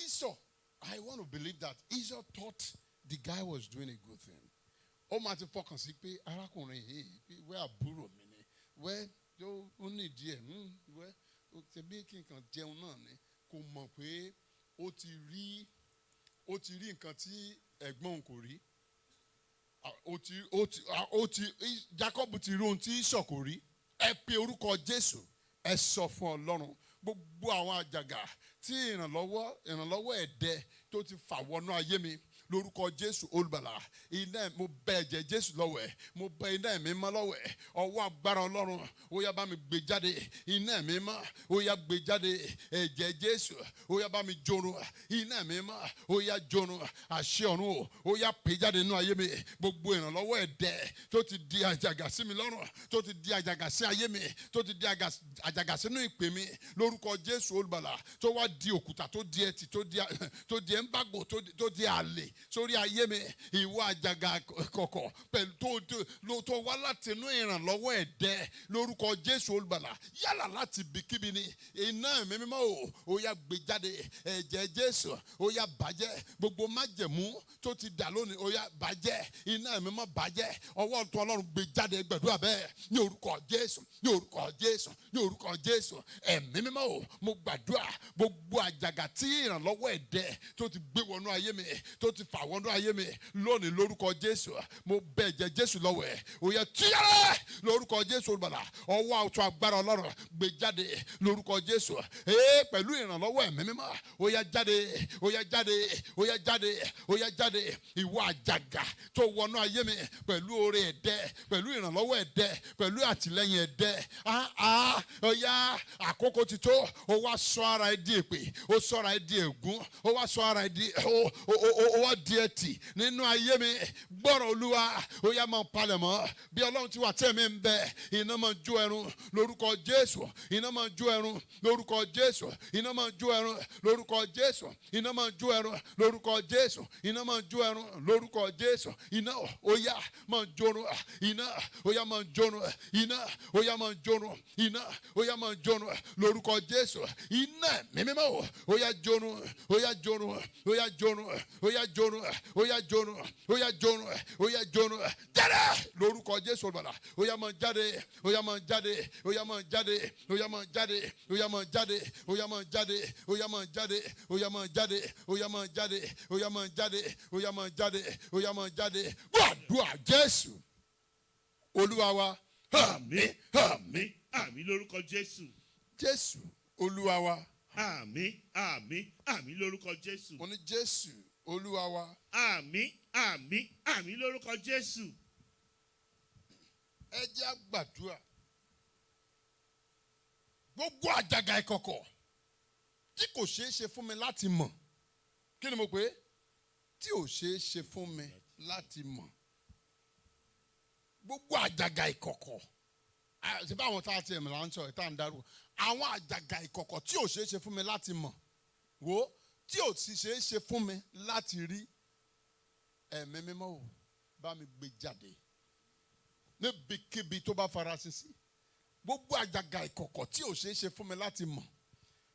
S1: Esau, I want to believe that Esau thought the guy was doing a good thing. Ó máa ti fọkàn sí pé arákùnrin yìí pé wẹ́ àbúrò mi ni wẹ́ ó ní díẹ̀ wẹ́ ṣebí kí n kàn jẹun náà ni kò mọ̀ pé ó ti rí nǹkan tí ẹ̀gbọ́n kò rí. Jacob ti rí ohun tí Esau kò rí. Ẹ pe orúkọ Jésù. Ẹ sọ fún Ọlọ́run gbogbo àwọn àjàgà tí ìrànlọ́wọ́ ẹ̀dẹ́ tó ti fà wọnú ayé mi lórúkọ Jésù olùgbàlà. Iná mo bẹ ẹ̀jẹ̀ Jésù lọ́wọ́ ẹ̀. Mo bẹ iná ẹ̀mí mọ́ lọ́wọ́ ẹ̀. Ọwọ́ agbára Ọlọ́run ó yá bá mi gbé jáde. Iná ẹ̀mí mọ́ ó yá gbé jáde. Ẹ̀jẹ̀ Jésù ó yá bá mi jorun. Iná ẹ̀mí mọ́ ó yá jorun. Àṣẹ ọ̀run ó yá pè jáde nínú ayé mi. Gbogbo ìrànlọ́wọ́ ẹ̀dẹ́ tó ti di àjàgà sí mi lọ́rùn. Tó ti di àjàgà sí ayé mi. Tó ti di àjàgà sínú ìpè mi lórúkọ Jésù olùgbàlà. Tó wá di òkúta tó di ẹtì tó di ẹ̀ńbàgò tó di àlè sórí ayé mi ìwọ àjàgà ìkọ̀kọ̀ pẹ̀lú tó wá láti inú ìrànlọ́wọ́ ẹ̀dẹ́ lórúkọ Jésù olùgbàlà yálà láti ibikíbi ni iná ẹ̀mí mímọ́ ó yá gbé jáde ẹ̀jẹ̀ Jésù ó yá bàjẹ́ gbogbo májẹ̀mú tó ti dà lónìí ó yá bàjẹ́ iná ẹ̀mí mímọ́ bàjẹ́ ọwọ́ ọ̀tún Ọlọ́run gbé jáde gbàdúrà bẹ́ẹ̀ ní orúkọ Jésù ní orúkọ Jésù ní orúkọ Jésù ẹ̀mí mímọ́ ó mo gbàdúrà gbogbo àjàgà tí ìrànlọ́wọ́ ẹ̀dẹ́ tó ti gbé wọnú ayé mi tó ti fà wọnú ayé mi lónìí lórúkọ Jésù mo bẹ̀ ẹ̀jẹ̀ Jésù lọ́wọ́ ẹ̀ ó yá tíyẹ́rẹ́ lórúkọ Jésù olùgbàlà ọwọ́ ọ̀tún agbára Ọlọ́run gbé jáde lórúkọ Jésù pẹ̀lú ìrànlọ́wọ́ ẹ̀mí mímọ́ ó yá jáde ó yá jáde ó yá jáde ó yá jáde ìwọ àjàgà tó wọnú ayé mi pẹ̀lú oore ẹ̀dẹ́ pẹ̀lú ìrànlọ́wọ́ ẹ̀dẹ́ pẹ̀lú àtìlẹ́yìn ẹ̀dẹ́ ó yá àkókò ti tó ó wá sọ ara ẹ di èpè ó sọ ara ẹ di ègún ó wá sọ ara ẹ di ó wá di ẹtì nínú ayé mi gbọ́rọ̀ Olúwa ó yá máa palẹ̀ mọ́ bí Ọlọ́run ti wà tẹ̀mí ń bẹ iná máa jó ẹrun lórúkọ Jésù iná máa jó ẹrun lórúkọ Jésù iná máa jó ẹrun lórúkọ Jésù iná máa jó ẹrun lórúkọ Jésù iná máa jó ẹrun lórúkọ Jésù iná ó yá máa jórun iná ó yá máa jórun iná ó yá máa jórun iná ó yá máa jórun lórúkọ Jésù iná mímímọ́ ó yá jórun ó yá jórun ó yá jórun ó yá jórun ó yá jórun ó yá jórun ó yá jórun jáde lórúkọ Jésù olùgbàlà ó yá máa jáde ó yá máa jáde ó yá máa jáde ó yá máa jáde ó yá máa jáde ó yá máa jáde ó yá máa jáde ó yá máa jáde ó yá máa jáde ó yá máa jáde ó yá máa jáde ó yá máa jáde gbàdúrà Jésù Olúwa wa
S2: àmín àmín àmín lórúkọ Jésù.
S1: Jésù Olúwa wa
S2: àmín àmín àmín lórúkọ Jésù.
S1: mo ní Jésù Olúwa wa
S2: àmín àmín àmín lórúkọ Jésù.
S1: ẹ jẹ́ á gbàdúrà gbogbo àjàgà ìkọ̀kọ̀ tí kò ṣeé ṣe fún mi láti mọ̀ kí ni mo pè é tí ò ṣeé ṣe fún mi láti mọ̀ gbogbo àjàgà ìkọ̀kọ̀ ṣe bá àwọn tá a ti ẹ̀mí là ń sọ ìta ń darú àwọn àjàgà ìkọ̀kọ̀ tí ò ṣeé ṣe fún mi láti mọ̀ wò tí ò sì ṣeé ṣe fún mi láti rí ẹ̀mí mímọ́ ò bá mi gbé jáde níbikíbi tó bá farasin sí gbogbo àjàgà ìkọ̀kọ̀ tí ò ṣeé ṣe fún mi láti mọ̀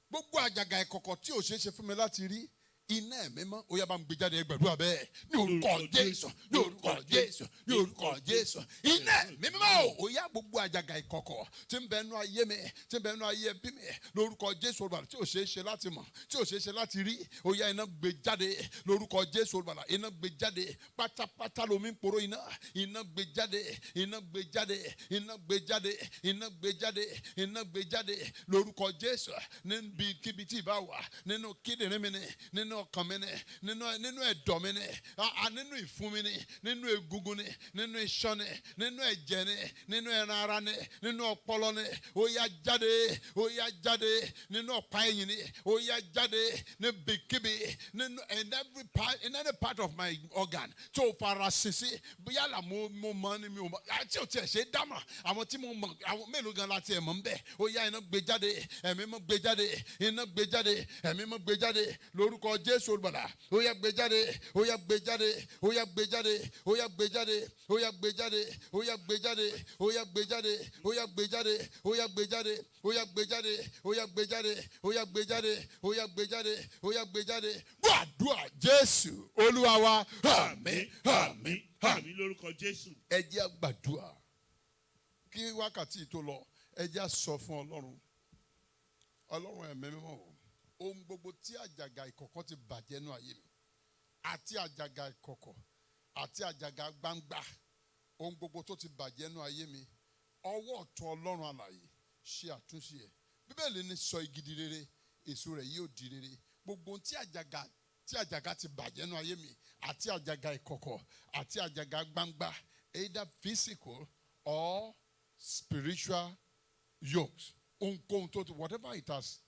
S1: gbogbo àjàgà ìkọ̀kọ̀ tí ò ṣeé ṣe fún mi láti rí iná ẹ̀mí mọ́ ó yá bá mi gbé jáde gbàdúrà bẹ́ẹ̀ ní orúkọ Jésù ní orúkọ Jésù ní orúkọ Jésù iná ẹ̀mí mọ́ ó yá gbogbo àjàgà ìkọ̀kọ̀ tí ń bẹ nú ayé mi tí ń bẹ nú ayé ẹbí mi lórúkọ Jésù olùbàdàn tí ò ṣeé ṣe láti mọ̀ tí ò ṣeé ṣe láti rí ó yá iná gbé jáde lórúkọ Jésù olùbàdàn iná gbé jáde pátápátá lomi ń poró iná gbé jáde iná gbé jáde iná gbé jáde iná gbé jáde iná gbé jáde lórúkọ Jésù níbikíbi tí ì bá wà nínú kíndìnrín mi ni nínú ọkàn mi ni nínú ẹ̀dọ̀ mi ni nínú ìfun mi ni nínú egungun ni nínú iṣan ni nínú ẹ̀jẹ̀ ni nínú ẹran ara ni nínú ọpọlọ ni ó yá jáde nínú ọ̀pá ẹ̀yìn ni ó yá jáde níbikíbi nínú in any part of my organ tó fara sisi yálà mo mọ̀ ni mi ò mọ̀ àti ò tiẹ̀ ṣe é dámọ̀ àwọn tí mo mọ̀ àwọn mélòó gan la tiẹ̀ mọ̀ ń bẹ̀ ó yá iná gbé jáde ẹ̀mí mọ́ gbé jáde iná gbé jáde ẹ̀mí mọ́ gbé jáde lórúkọ Jésù olùgbàlà ó yá gbé jáde ó yá gbé jáde ó yá gbé jáde ó yá gbé jáde ó yá gbé jáde ó yá gbé jáde ó yá gbé jáde ó yá gbé jáde ó yá gbé jáde ó yá gbé jáde ó yá gbé jáde ó yá gbé jáde ó yá gbé jáde ó yá gbé jáde gbàdúrà Jésù Olúwa wa
S2: àmín àmín àmín lórúkọ Jésù.
S1: ẹ jẹ́ á gbàdúrà kí wákàtí tó lọ ẹ jẹ́ á sọ fún Ọlọ́run ẹ̀mí mímọ́ ohun gbogbo tí àjàgà ìkọ̀kọ̀ ti bàjẹ́ nú ayé mi àti àjàgà ìkọ̀kọ̀ àti àjàgà gbangba ohun gbogbo tó ti bàjẹ́ nú ayé mi ọwọ́ ọ̀tún Ọlọ́run alààyè ṣe àtúnṣe ẹ̀ Bíbélì ní sọ igi di rere èso rẹ̀ yóò di rere gbogbo ohun tí àjàgà ti bàjẹ́ nú ayé mi àti àjàgà ìkọ̀kọ̀ àti àjàgà gbangba either physical or spiritual yokes ohunkóhun tó ti whatever it has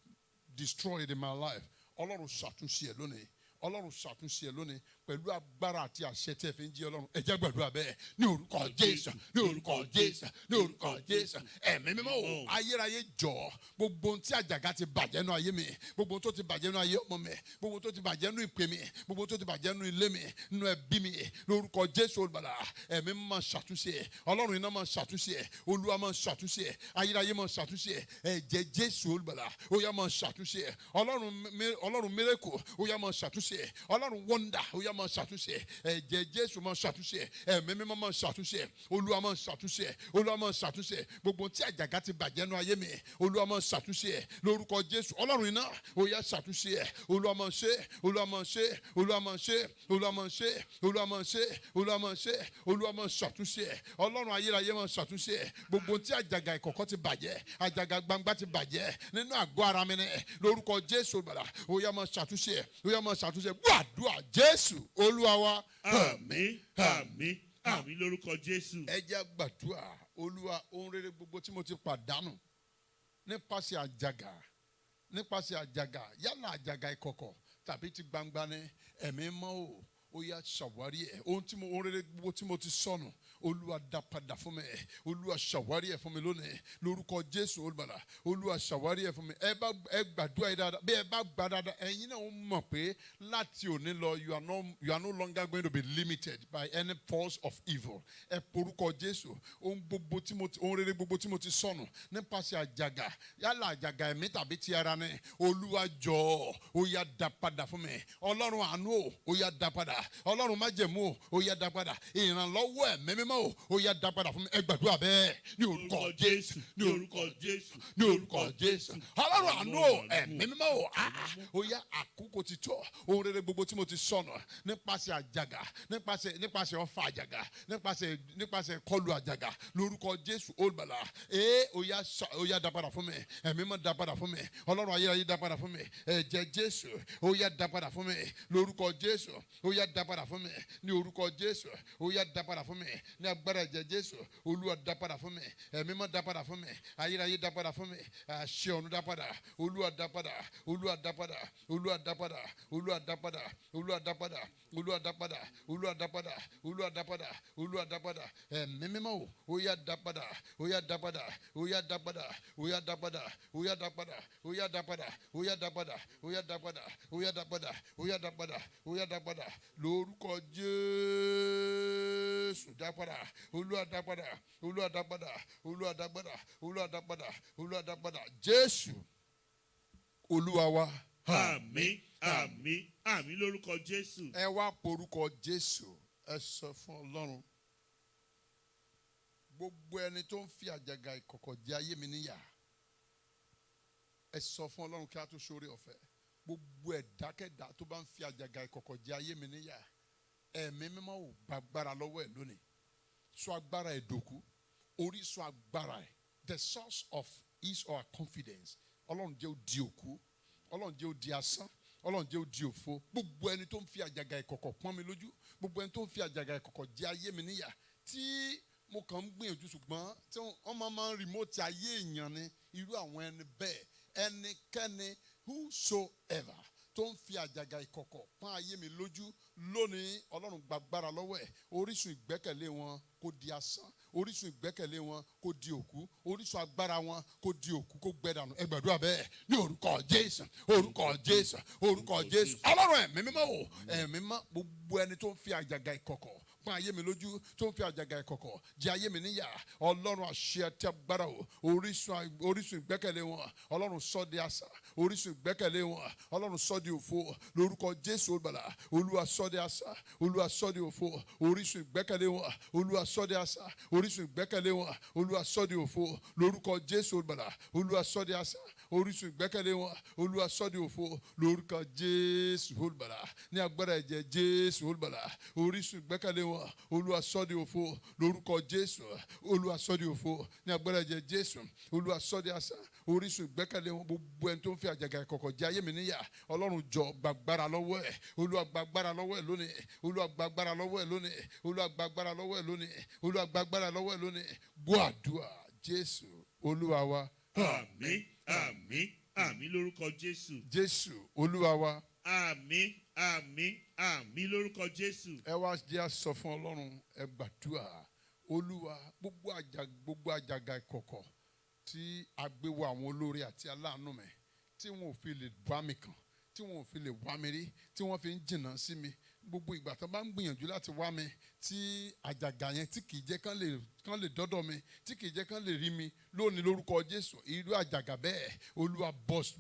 S1: destroyed in my life Ọlọ́run ṣàtúnṣe ẹ̀ lónìí Ọlọ́run ṣàtúnṣe ẹ̀ lónìí pẹ̀lú agbára àti àṣẹ tí ẹ fi ń jí Ọlọ́run ẹ jẹ́ gbàdúrà bẹ́ẹ̀ ní orúkọ Jésù ní orúkọ Jésù ní orúkọ Jésù ẹ̀mí mímọ́ o ayérayé jọ̀ọ́ gbogbo ohun tí àjàgà ti bàjẹ́ nínú ayé mi gbogbo ohun tó ti bàjẹ́ nínú ayé ọmọ mi gbogbo ohun tó ti bàjẹ́ nínú ìpè mi gbogbo ohun tó ti bàjẹ́ nínú ilé mi nínú ẹbí mi lórúkọ Jésù olùgbàlà ẹ̀mí máa ṣàtúnṣe Ọlọ́run iná máa ṣàtúnṣe Olúwa máa ṣàtúnṣe ayérayé máa ṣàtúnṣe ẹ̀jẹ̀ Jésù olùgbàlà ó yá máa ṣàtúnṣe Ọlọ́run mírèkù ó yá máa ṣàtúnṣe Ọlọ́run wọ́ndà ó yá máa ṣàtúnṣe ẹ̀jẹ̀ Jésù máa ṣàtúnṣe ẹ̀mí mímọ́ máa ṣàtúnṣe Olúwa máa ṣàtúnṣe Olúwa máa ṣàtúnṣe gbogbo tí àjàgà ti bàjẹ́ nínú ayé mi Olúwa máa ṣàtúnṣe lórúkọ Jésù Ọlọ́run iná ó yá ṣàtúnṣe Olúwa máa ṣe Olúwa máa ṣe Olúwa máa ṣe Olúwa máa ṣe Olúwa máa ṣe Olúwa máa ṣe Olúwa máa ṣàtúnṣe Ọlọ́run ayérayé máa ṣàtúnṣe gbogbo tí àjàgà ìkọ̀kọ̀ ti bàjẹ́ àjàgà gbangba ti bàjẹ́ nínú àgọ́ ara mi ní lórúkọ Jésù olùgbàlà ó yá máa ṣàtúnṣe ó yá máa ṣàtúnṣe gbàdúrà Jésù Olúwa wa.
S2: Àmín àmín àmín lórúkọ Jésù.
S1: ẹ jẹ́ gbàdúrà Olúwa ohun rere gbogbo tí mo ti pàdánù nípasẹ̀ àjàgà yálà àjàgà ìkọ̀kọ̀ tàbí ti gbangba ní ẹ̀mí mọ́ ó yá ṣàwárí ẹ̀ ohun rere gbogbo tí mo ti sọnù Olúwa dá padà fún mi Olúwa ṣàwárí ẹ̀ fún mi lónìí lórúkọ Jésù olùgbàlà Olúwa ṣàwárí ẹ̀ fún mi ẹ gbàdúrà yìí dáadáa bí ẹ bá gbà dáadáa ẹ̀yin náà mọ̀ pé láti òní lọ you are no longer going to be limited by any force of evil ẹ porúkọ Jésù ohun rere gbogbo tí mo ti sọnù nípasẹ̀ àjàgà yálà àjàgà ẹ̀mí tàbí ti ara ní Olúwa jọ̀ọ́ ó yá dá padà fún mi Ọlọ́run àánú ó yá dá padà Ọlọ́run májẹ̀mú ó yá dá padà ìrànlọ́wọ́ ẹ̀mí mímọ́ ó yá dá padà fún mi ẹ gbàdúrà bẹ́ẹ̀ ní orúkọ Jésù
S2: ní orúkọ Jésù
S1: ní orúkọ Jésù Ọlọ́run àánú ẹ̀mí mímọ́ ó yá àkókò ti tó ohun rere gbogbo tí mo ti sọnù nípasẹ̀ àjàgà nípasẹ̀ ọfà àjàgà nípasẹ̀ kọlù àjàgà lórúkọ Jésù olùgbàlà ó yá dá padà fún mi ẹ̀mí mímọ́ dá padà fún mi Ọlọ́run ayérayé dá padà fún mi ẹ̀jẹ̀ Jésù ó yá dá padà fún mi lórúkọ Jésù ó yá dá padà fún mi ní orúkọ Jésù ó yá dá padà fún mi ní agbára ẹ̀jẹ̀ Jésù Olúwa dá padà fún mi ẹ̀mí mímọ́ dá padà fún mi ayérayé dá padà fún mi àṣẹ ọ̀run dá padà Olúwa dá padà Olúwa dá padà Olúwa dá padà Olúwa dá padà Olúwa dá padà Olúwa dá padà Olúwa dá padà Olúwa dá padà Olúwa dá padà ẹ̀mí mímọ́ ó yá dá padà ó yá dá padà ó yá dá padà ó yá dá padà ó yá dá padà ó yá dá padà ó yá dá padà ó yá dá padà ó yá dá padà ó yá dá padà ó yá dá padà lórúkọ Jésù dá padà Olúwa dá padà Olúwa dá padà Olúwa dá padà Olúwa dá padà Olúwa dá padà Jésù Olúwa wa.
S2: Àmín àmín àmín lórúkọ Jésù.
S1: ẹ wá porúkọ Jésù ẹ sọ fún Ọlọ́run gbogbo ẹni tó ń fi àjàgà ìkọ̀kọ̀ jẹ ayé mi níyà ẹ sọ fún Ọlọ́run kí a tó ṣoore ọ̀fẹ́ gbogbo ẹ̀dákẹ́dá tó bá ń fi àjàgà ìkọ̀kọ̀ jẹ ayé mi níyà ẹ̀mí mímọ́ ò gbàgbára lọ́wọ́ ẹ̀ lónìí sọ agbára ẹ̀ dòkú orísun agbára ẹ̀ the source of his or her confidence Ọlọ́run jẹ́ ó di òkú Ọlọ́run jẹ́ ó di asán Ọlọ́run jẹ́ ó di òfo gbogbo ẹni tó ń fi àjàgà ìkọ̀kọ̀ pọ́n mi lójú gbogbo ẹni tó ń fi àjàgà ìkọ̀kọ̀ jẹ ayé mi níyà tí mo kàn ń gbìyànjú ṣùgbọ́n tí wọ́n máa ń remote ayé èèyàn ni irú àwọn ẹni bẹ́ẹ̀ ẹnikẹ́ni whosoever tó ń fi àjàgà ìkọ̀kọ̀ pọ́n ayé mi lójú lónìí Ọlọ́run gbàgbára lọ́wọ́ ẹ̀ orísun ìgbẹ́kẹ̀lé wọn kó di asán orísun ìgbẹ́kẹ̀lé wọn kó di òkú orísun agbára wọn kó di òkú kó gbẹdànù ẹ gbàdúrà bẹ́ẹ̀ ní orúkọ Jésù orúkọ Jésù orúkọ Jésù Ọlọ́run ẹ̀mí mímọ́ o ẹ̀mí mímọ́ gbogbo ẹni tó ń fi àjàgà ìkọ̀kọ̀ pọ́n ayé mi lójú tó ń fi àjàgà ìkọ̀kọ̀ jẹ ayé mi níyà Ọlọ́run àṣẹ àti agbára o orísun ìgbẹ́kẹ̀lé wọn Ọlọ́run sọ di asán orísun ìgbẹ́kẹ̀lé wọn Ọlọ́run sọ di òfo lórúkọ Jésù olùgbàlà Olúwa sọ di asán Olúwa sọ di òfo orísun ìgbẹ́kẹ̀lé wọn Olúwa sọ di asán orísun ìgbẹ́kẹ̀lé wọn Olúwa sọ di òfo lórúkọ Jésù olùgbàlà Olúwa sọ di asán orísun ìgbẹ́kẹ̀lé wọn Olúwa sọ di òfo lórúkọ Jésù olùgbàlà ní agbára ẹ̀jẹ̀ Jésù olùgbàlà orísun ìgbẹ́kẹ̀lé wọn Olúwa sọ di òfo lórúkọ Jésù Olúwa sọ di òfo ní agbára ẹ̀jẹ̀ Jésù Olúwa sọ di asán orísun ìgbẹ́kẹ̀lé wọn gbogbo ẹni tó ń fi àjàgà ìkọ̀kọ̀ jẹ ayé mi níyà Ọlọ́run jọ gbàgbára lọ́wọ́ ẹ̀ Olúwa gbàgbára lọ́wọ́ ẹ̀ lónìí Olúwa gbàgbára lọ́wọ́ ẹ̀ lónìí Olúwa gbàgbára lọ́wọ́ ẹ̀ lónìí Olúwa gbàgbára lọ́wọ́ ẹ̀ lónìí gbọ́ àdúrà Jésù Olúwa wa.
S2: Àmín àmín àmín lórúkọ Jésù.
S1: Jésù Olúwa wa.
S2: Àmín, àmín, àmín lórúkọ Jésù.
S1: Ẹ wá jẹ́ sọ fún Ọlọ́run, ẹ gbàdúrà. Olúwa, gbogbo àjàgà ìkọ̀kọ̀ tí a gbé wọ àwọn olórí àti aláàánú mi, tí wọn ò fi lè bá mi kàn, tí wọn ò fi lè wá mi rí, tí wọ́n fi ń jìnnà sí mi, gbogbo ìgbà tó bá ń gbìyànjú láti wá mi, tí àjàgà yẹn tí kì í jẹ́ kán lè dọ́dọ̀ mi, tí kì í jẹ́ kán lè rí mi lónìí lórúkọ Jésù, irú àjàgà bẹ́ẹ̀ Olúwa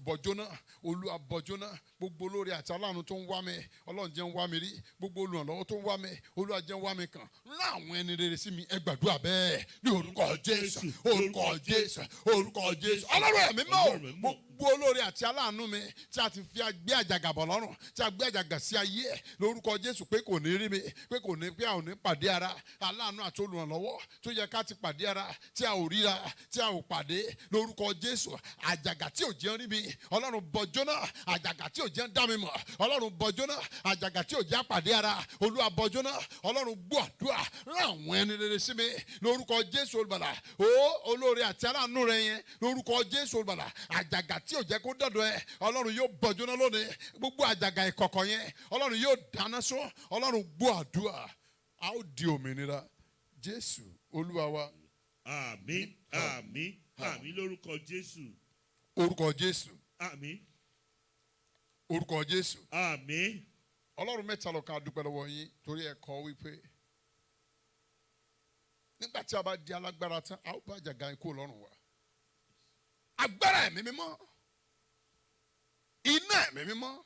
S1: bọ̀jọ́nà, Olúwa bọ̀jọ́nà. Gbogbo olórí àti aláàánú tó ń wá mi, Ọlọ́run jẹ́ ń wá mi rí. Gbogbo olùrànlọ́wọ́ tó ń wá mi, Olúwa jẹ́ ń wá mi kàn. Rán àwọn ẹni rere sí mi, ẹ gbàdúrà bẹ́ẹ̀ ní orúkọ Jésù, orúkọ Jésù, orúkọ Jésù. Ọlọ́run ẹ̀mí mọ́ gbogbo olórí àti aláàánú mi tí a ti fi gbé àjàgà bọ̀ lọ́rùn, tí a gbé àjàgà sí ayé ẹ̀ lórúkọ Jésù, pé kò ní rí mi, pé a ò ní pàdé ara, aláàánú àti olùrànlọ́wọ́ tó yẹ ká ti pàdé ara, tí a ò ríra, tí a ò pàdé lórúkọ Jésù. Àjàgà tí ò jẹ́ rí mi, Ọlọ́run bọ̀jọ́nà. Àjàgà tí ò jẹ́ dá mi mọ̀, Ọlọ́run bọ̀jọ́nà. Àjàgà tí ò jẹ́ pàdé ara, Olúwa bọ̀jọ́nà. Ọlọ́run gbọ́ àdúrà, rán àwọn ẹni rere sí mi lórúkọ Jésù olùgbàlà. Ó olórí àti aláàánú rẹ yẹn lórúkọ Jésù olùgbàlà. Àjàgà tí ò jẹ́ kó dọ̀dọ̀ ẹ, Ọlọ́run yóò bọ̀jọ́nà lónìí. Gbogbo àjàgà ìkọ̀kọ̀ yẹn, Ọlọ́run yóò dáná sun. Ọlọ́run gbọ́ àdúrà, a ó di òmìnira. Jésù Olúwa wa.
S2: Àmín, àmín, àmín lórúkọ Jésù.
S1: Orúkọ Jésù.
S2: Àmín.
S1: Orúkọ Jésù.
S2: Àmín.
S1: Ọlọ́run mẹ́ta lọ́kan adúpẹ́ lọ́wọ́ yín torí ẹ kọ́ wípé nígbà tí a bá di alágbára tán, a ó bá àjàgà ikú lọ́rùn wa. Agbára ẹ̀mí mímọ́, iná ẹ̀mí mímọ́,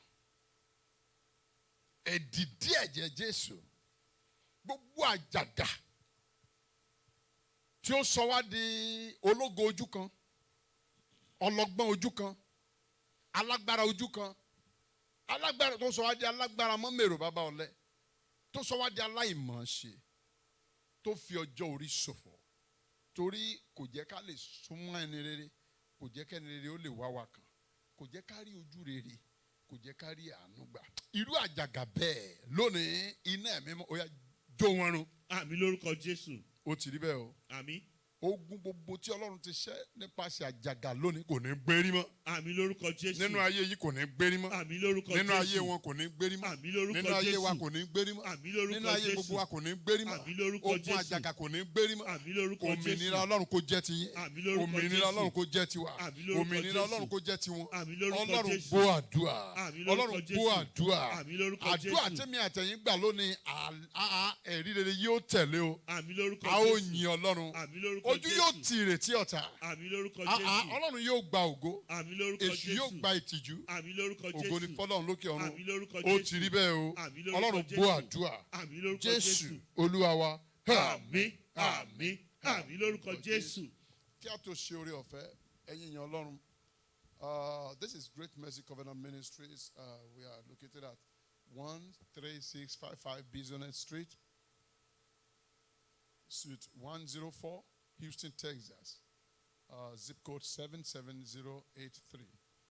S1: èdìdí ẹ̀jẹ̀ Jésù, gbogbo àjàgà tí ó sọ wá di ológo ojú kan, ọlọ́gbọ́n ojú kan, alágbára ojú kan, alágbára tó sọ wá di alágbára mọ́mẹ́rò bàbá ọ̀lẹ, tó sọ wá di aláìmọ̀ọ́ṣe, tó fi ọjọ́ orí ṣòfò torí kò jẹ́ ká lè súnmọ́ ẹni rere, kò jẹ́ kẹ́ni rere ó lè wá wa kàn, kò jẹ́ ká rí ojú rere, kò jẹ́ ká rí àánú gbà. Irú àjàgà bẹ́ẹ̀ lónìí iná ẹ̀mí mọ́ ó yá jó wọn run.
S2: Àmín lórúkọ Jésù.
S1: Ó ti rí bẹ́ẹ̀ o.
S2: Àmín.
S1: Ogun gbogbo tí Ọlọ́run ti ṣẹ́ nípasẹ̀ àjàgà lónìí kò ní gbérí mọ́.
S2: Àmín lórúkọ Jésù.
S1: Nínú ayé yìí kò ní gbérí mọ́.
S2: Àmín lórúkọ Jésù.
S1: Nínú ayé wọn kò ní gbérí mọ́.
S2: Àmín lórúkọ Jésù.
S1: Nínú ayé wa kò ní gbérí mọ́.
S2: Àmín lórúkọ Jésù.
S1: Nínú ayé gbogbo wa kò ní gbérí mọ́.
S2: Àmín lórúkọ Jésù.
S1: Ogun àjàgà kò ní gbérí mọ́.
S2: Àmín lórúkọ Jésù.
S1: Òmìnira Ọlọ́run kó jẹ́ ti yín.
S2: Àmín lórúkọ Jésù.
S1: Òmìnira Ọlọ́run kó jẹ́ tiwa.
S2: Àmín lórúkọ
S1: Òmìnira
S2: Jésù.
S1: Ọlọ́run kó jẹ́ tiwọn.
S2: Àmín lórúkọ
S1: Ọlọ́run
S2: Jésù.
S1: gbọ́ àdúrà.
S2: Àmín lórúkọ
S1: Ọlọ́run
S2: Jésù.
S1: gbọ́ àdúrà.
S2: Àmín lórúkọ
S1: Àdúrà
S2: Jésù.
S1: tèmi àtẹ̀yìn gbà lónìí ẹ̀rí rere yóò tẹ̀lé o.
S2: Àmín lórúkọ
S1: A ó
S2: Jésù.
S1: yin Ọlọ́run.
S2: Àmín lórúkọ
S1: Ojú yóò
S2: Jésù.
S1: ti ìrètí ọ̀tá.
S2: Àmín lórúkọ Jésù.
S1: Ọlọ́run yóò gba ògo.
S2: Àmín lórúkọ
S1: Èṣù
S2: Jésù.
S1: yóò gba ìtìjú.
S2: Àmín lórúkọ Jésù.
S1: Ògo ni fọ́lọ́run lókè ọ̀run.
S2: Àmín lórúkọ
S1: Ó
S2: Jésù.
S1: ti rí bẹ́ẹ̀ o.
S2: Àmín lórúkọ
S1: Ọlọ́run
S2: Jésù.
S1: gbọ́ àdúrà.
S2: Àmín lórúkọ
S1: Jésù
S2: Jésù.
S1: Olúwa wa.
S2: Àmín, àmín, àmín lórúkọ Jésù.
S1: Kí a tó ṣe oore ọ̀fẹ́, ẹ̀yin èèyàn Ọlọ́run. This is Great Mercy Covenant Ministries. We are located at 13655 Bisonet Street, Suite 104, Houston, Texas. Zip code 77083.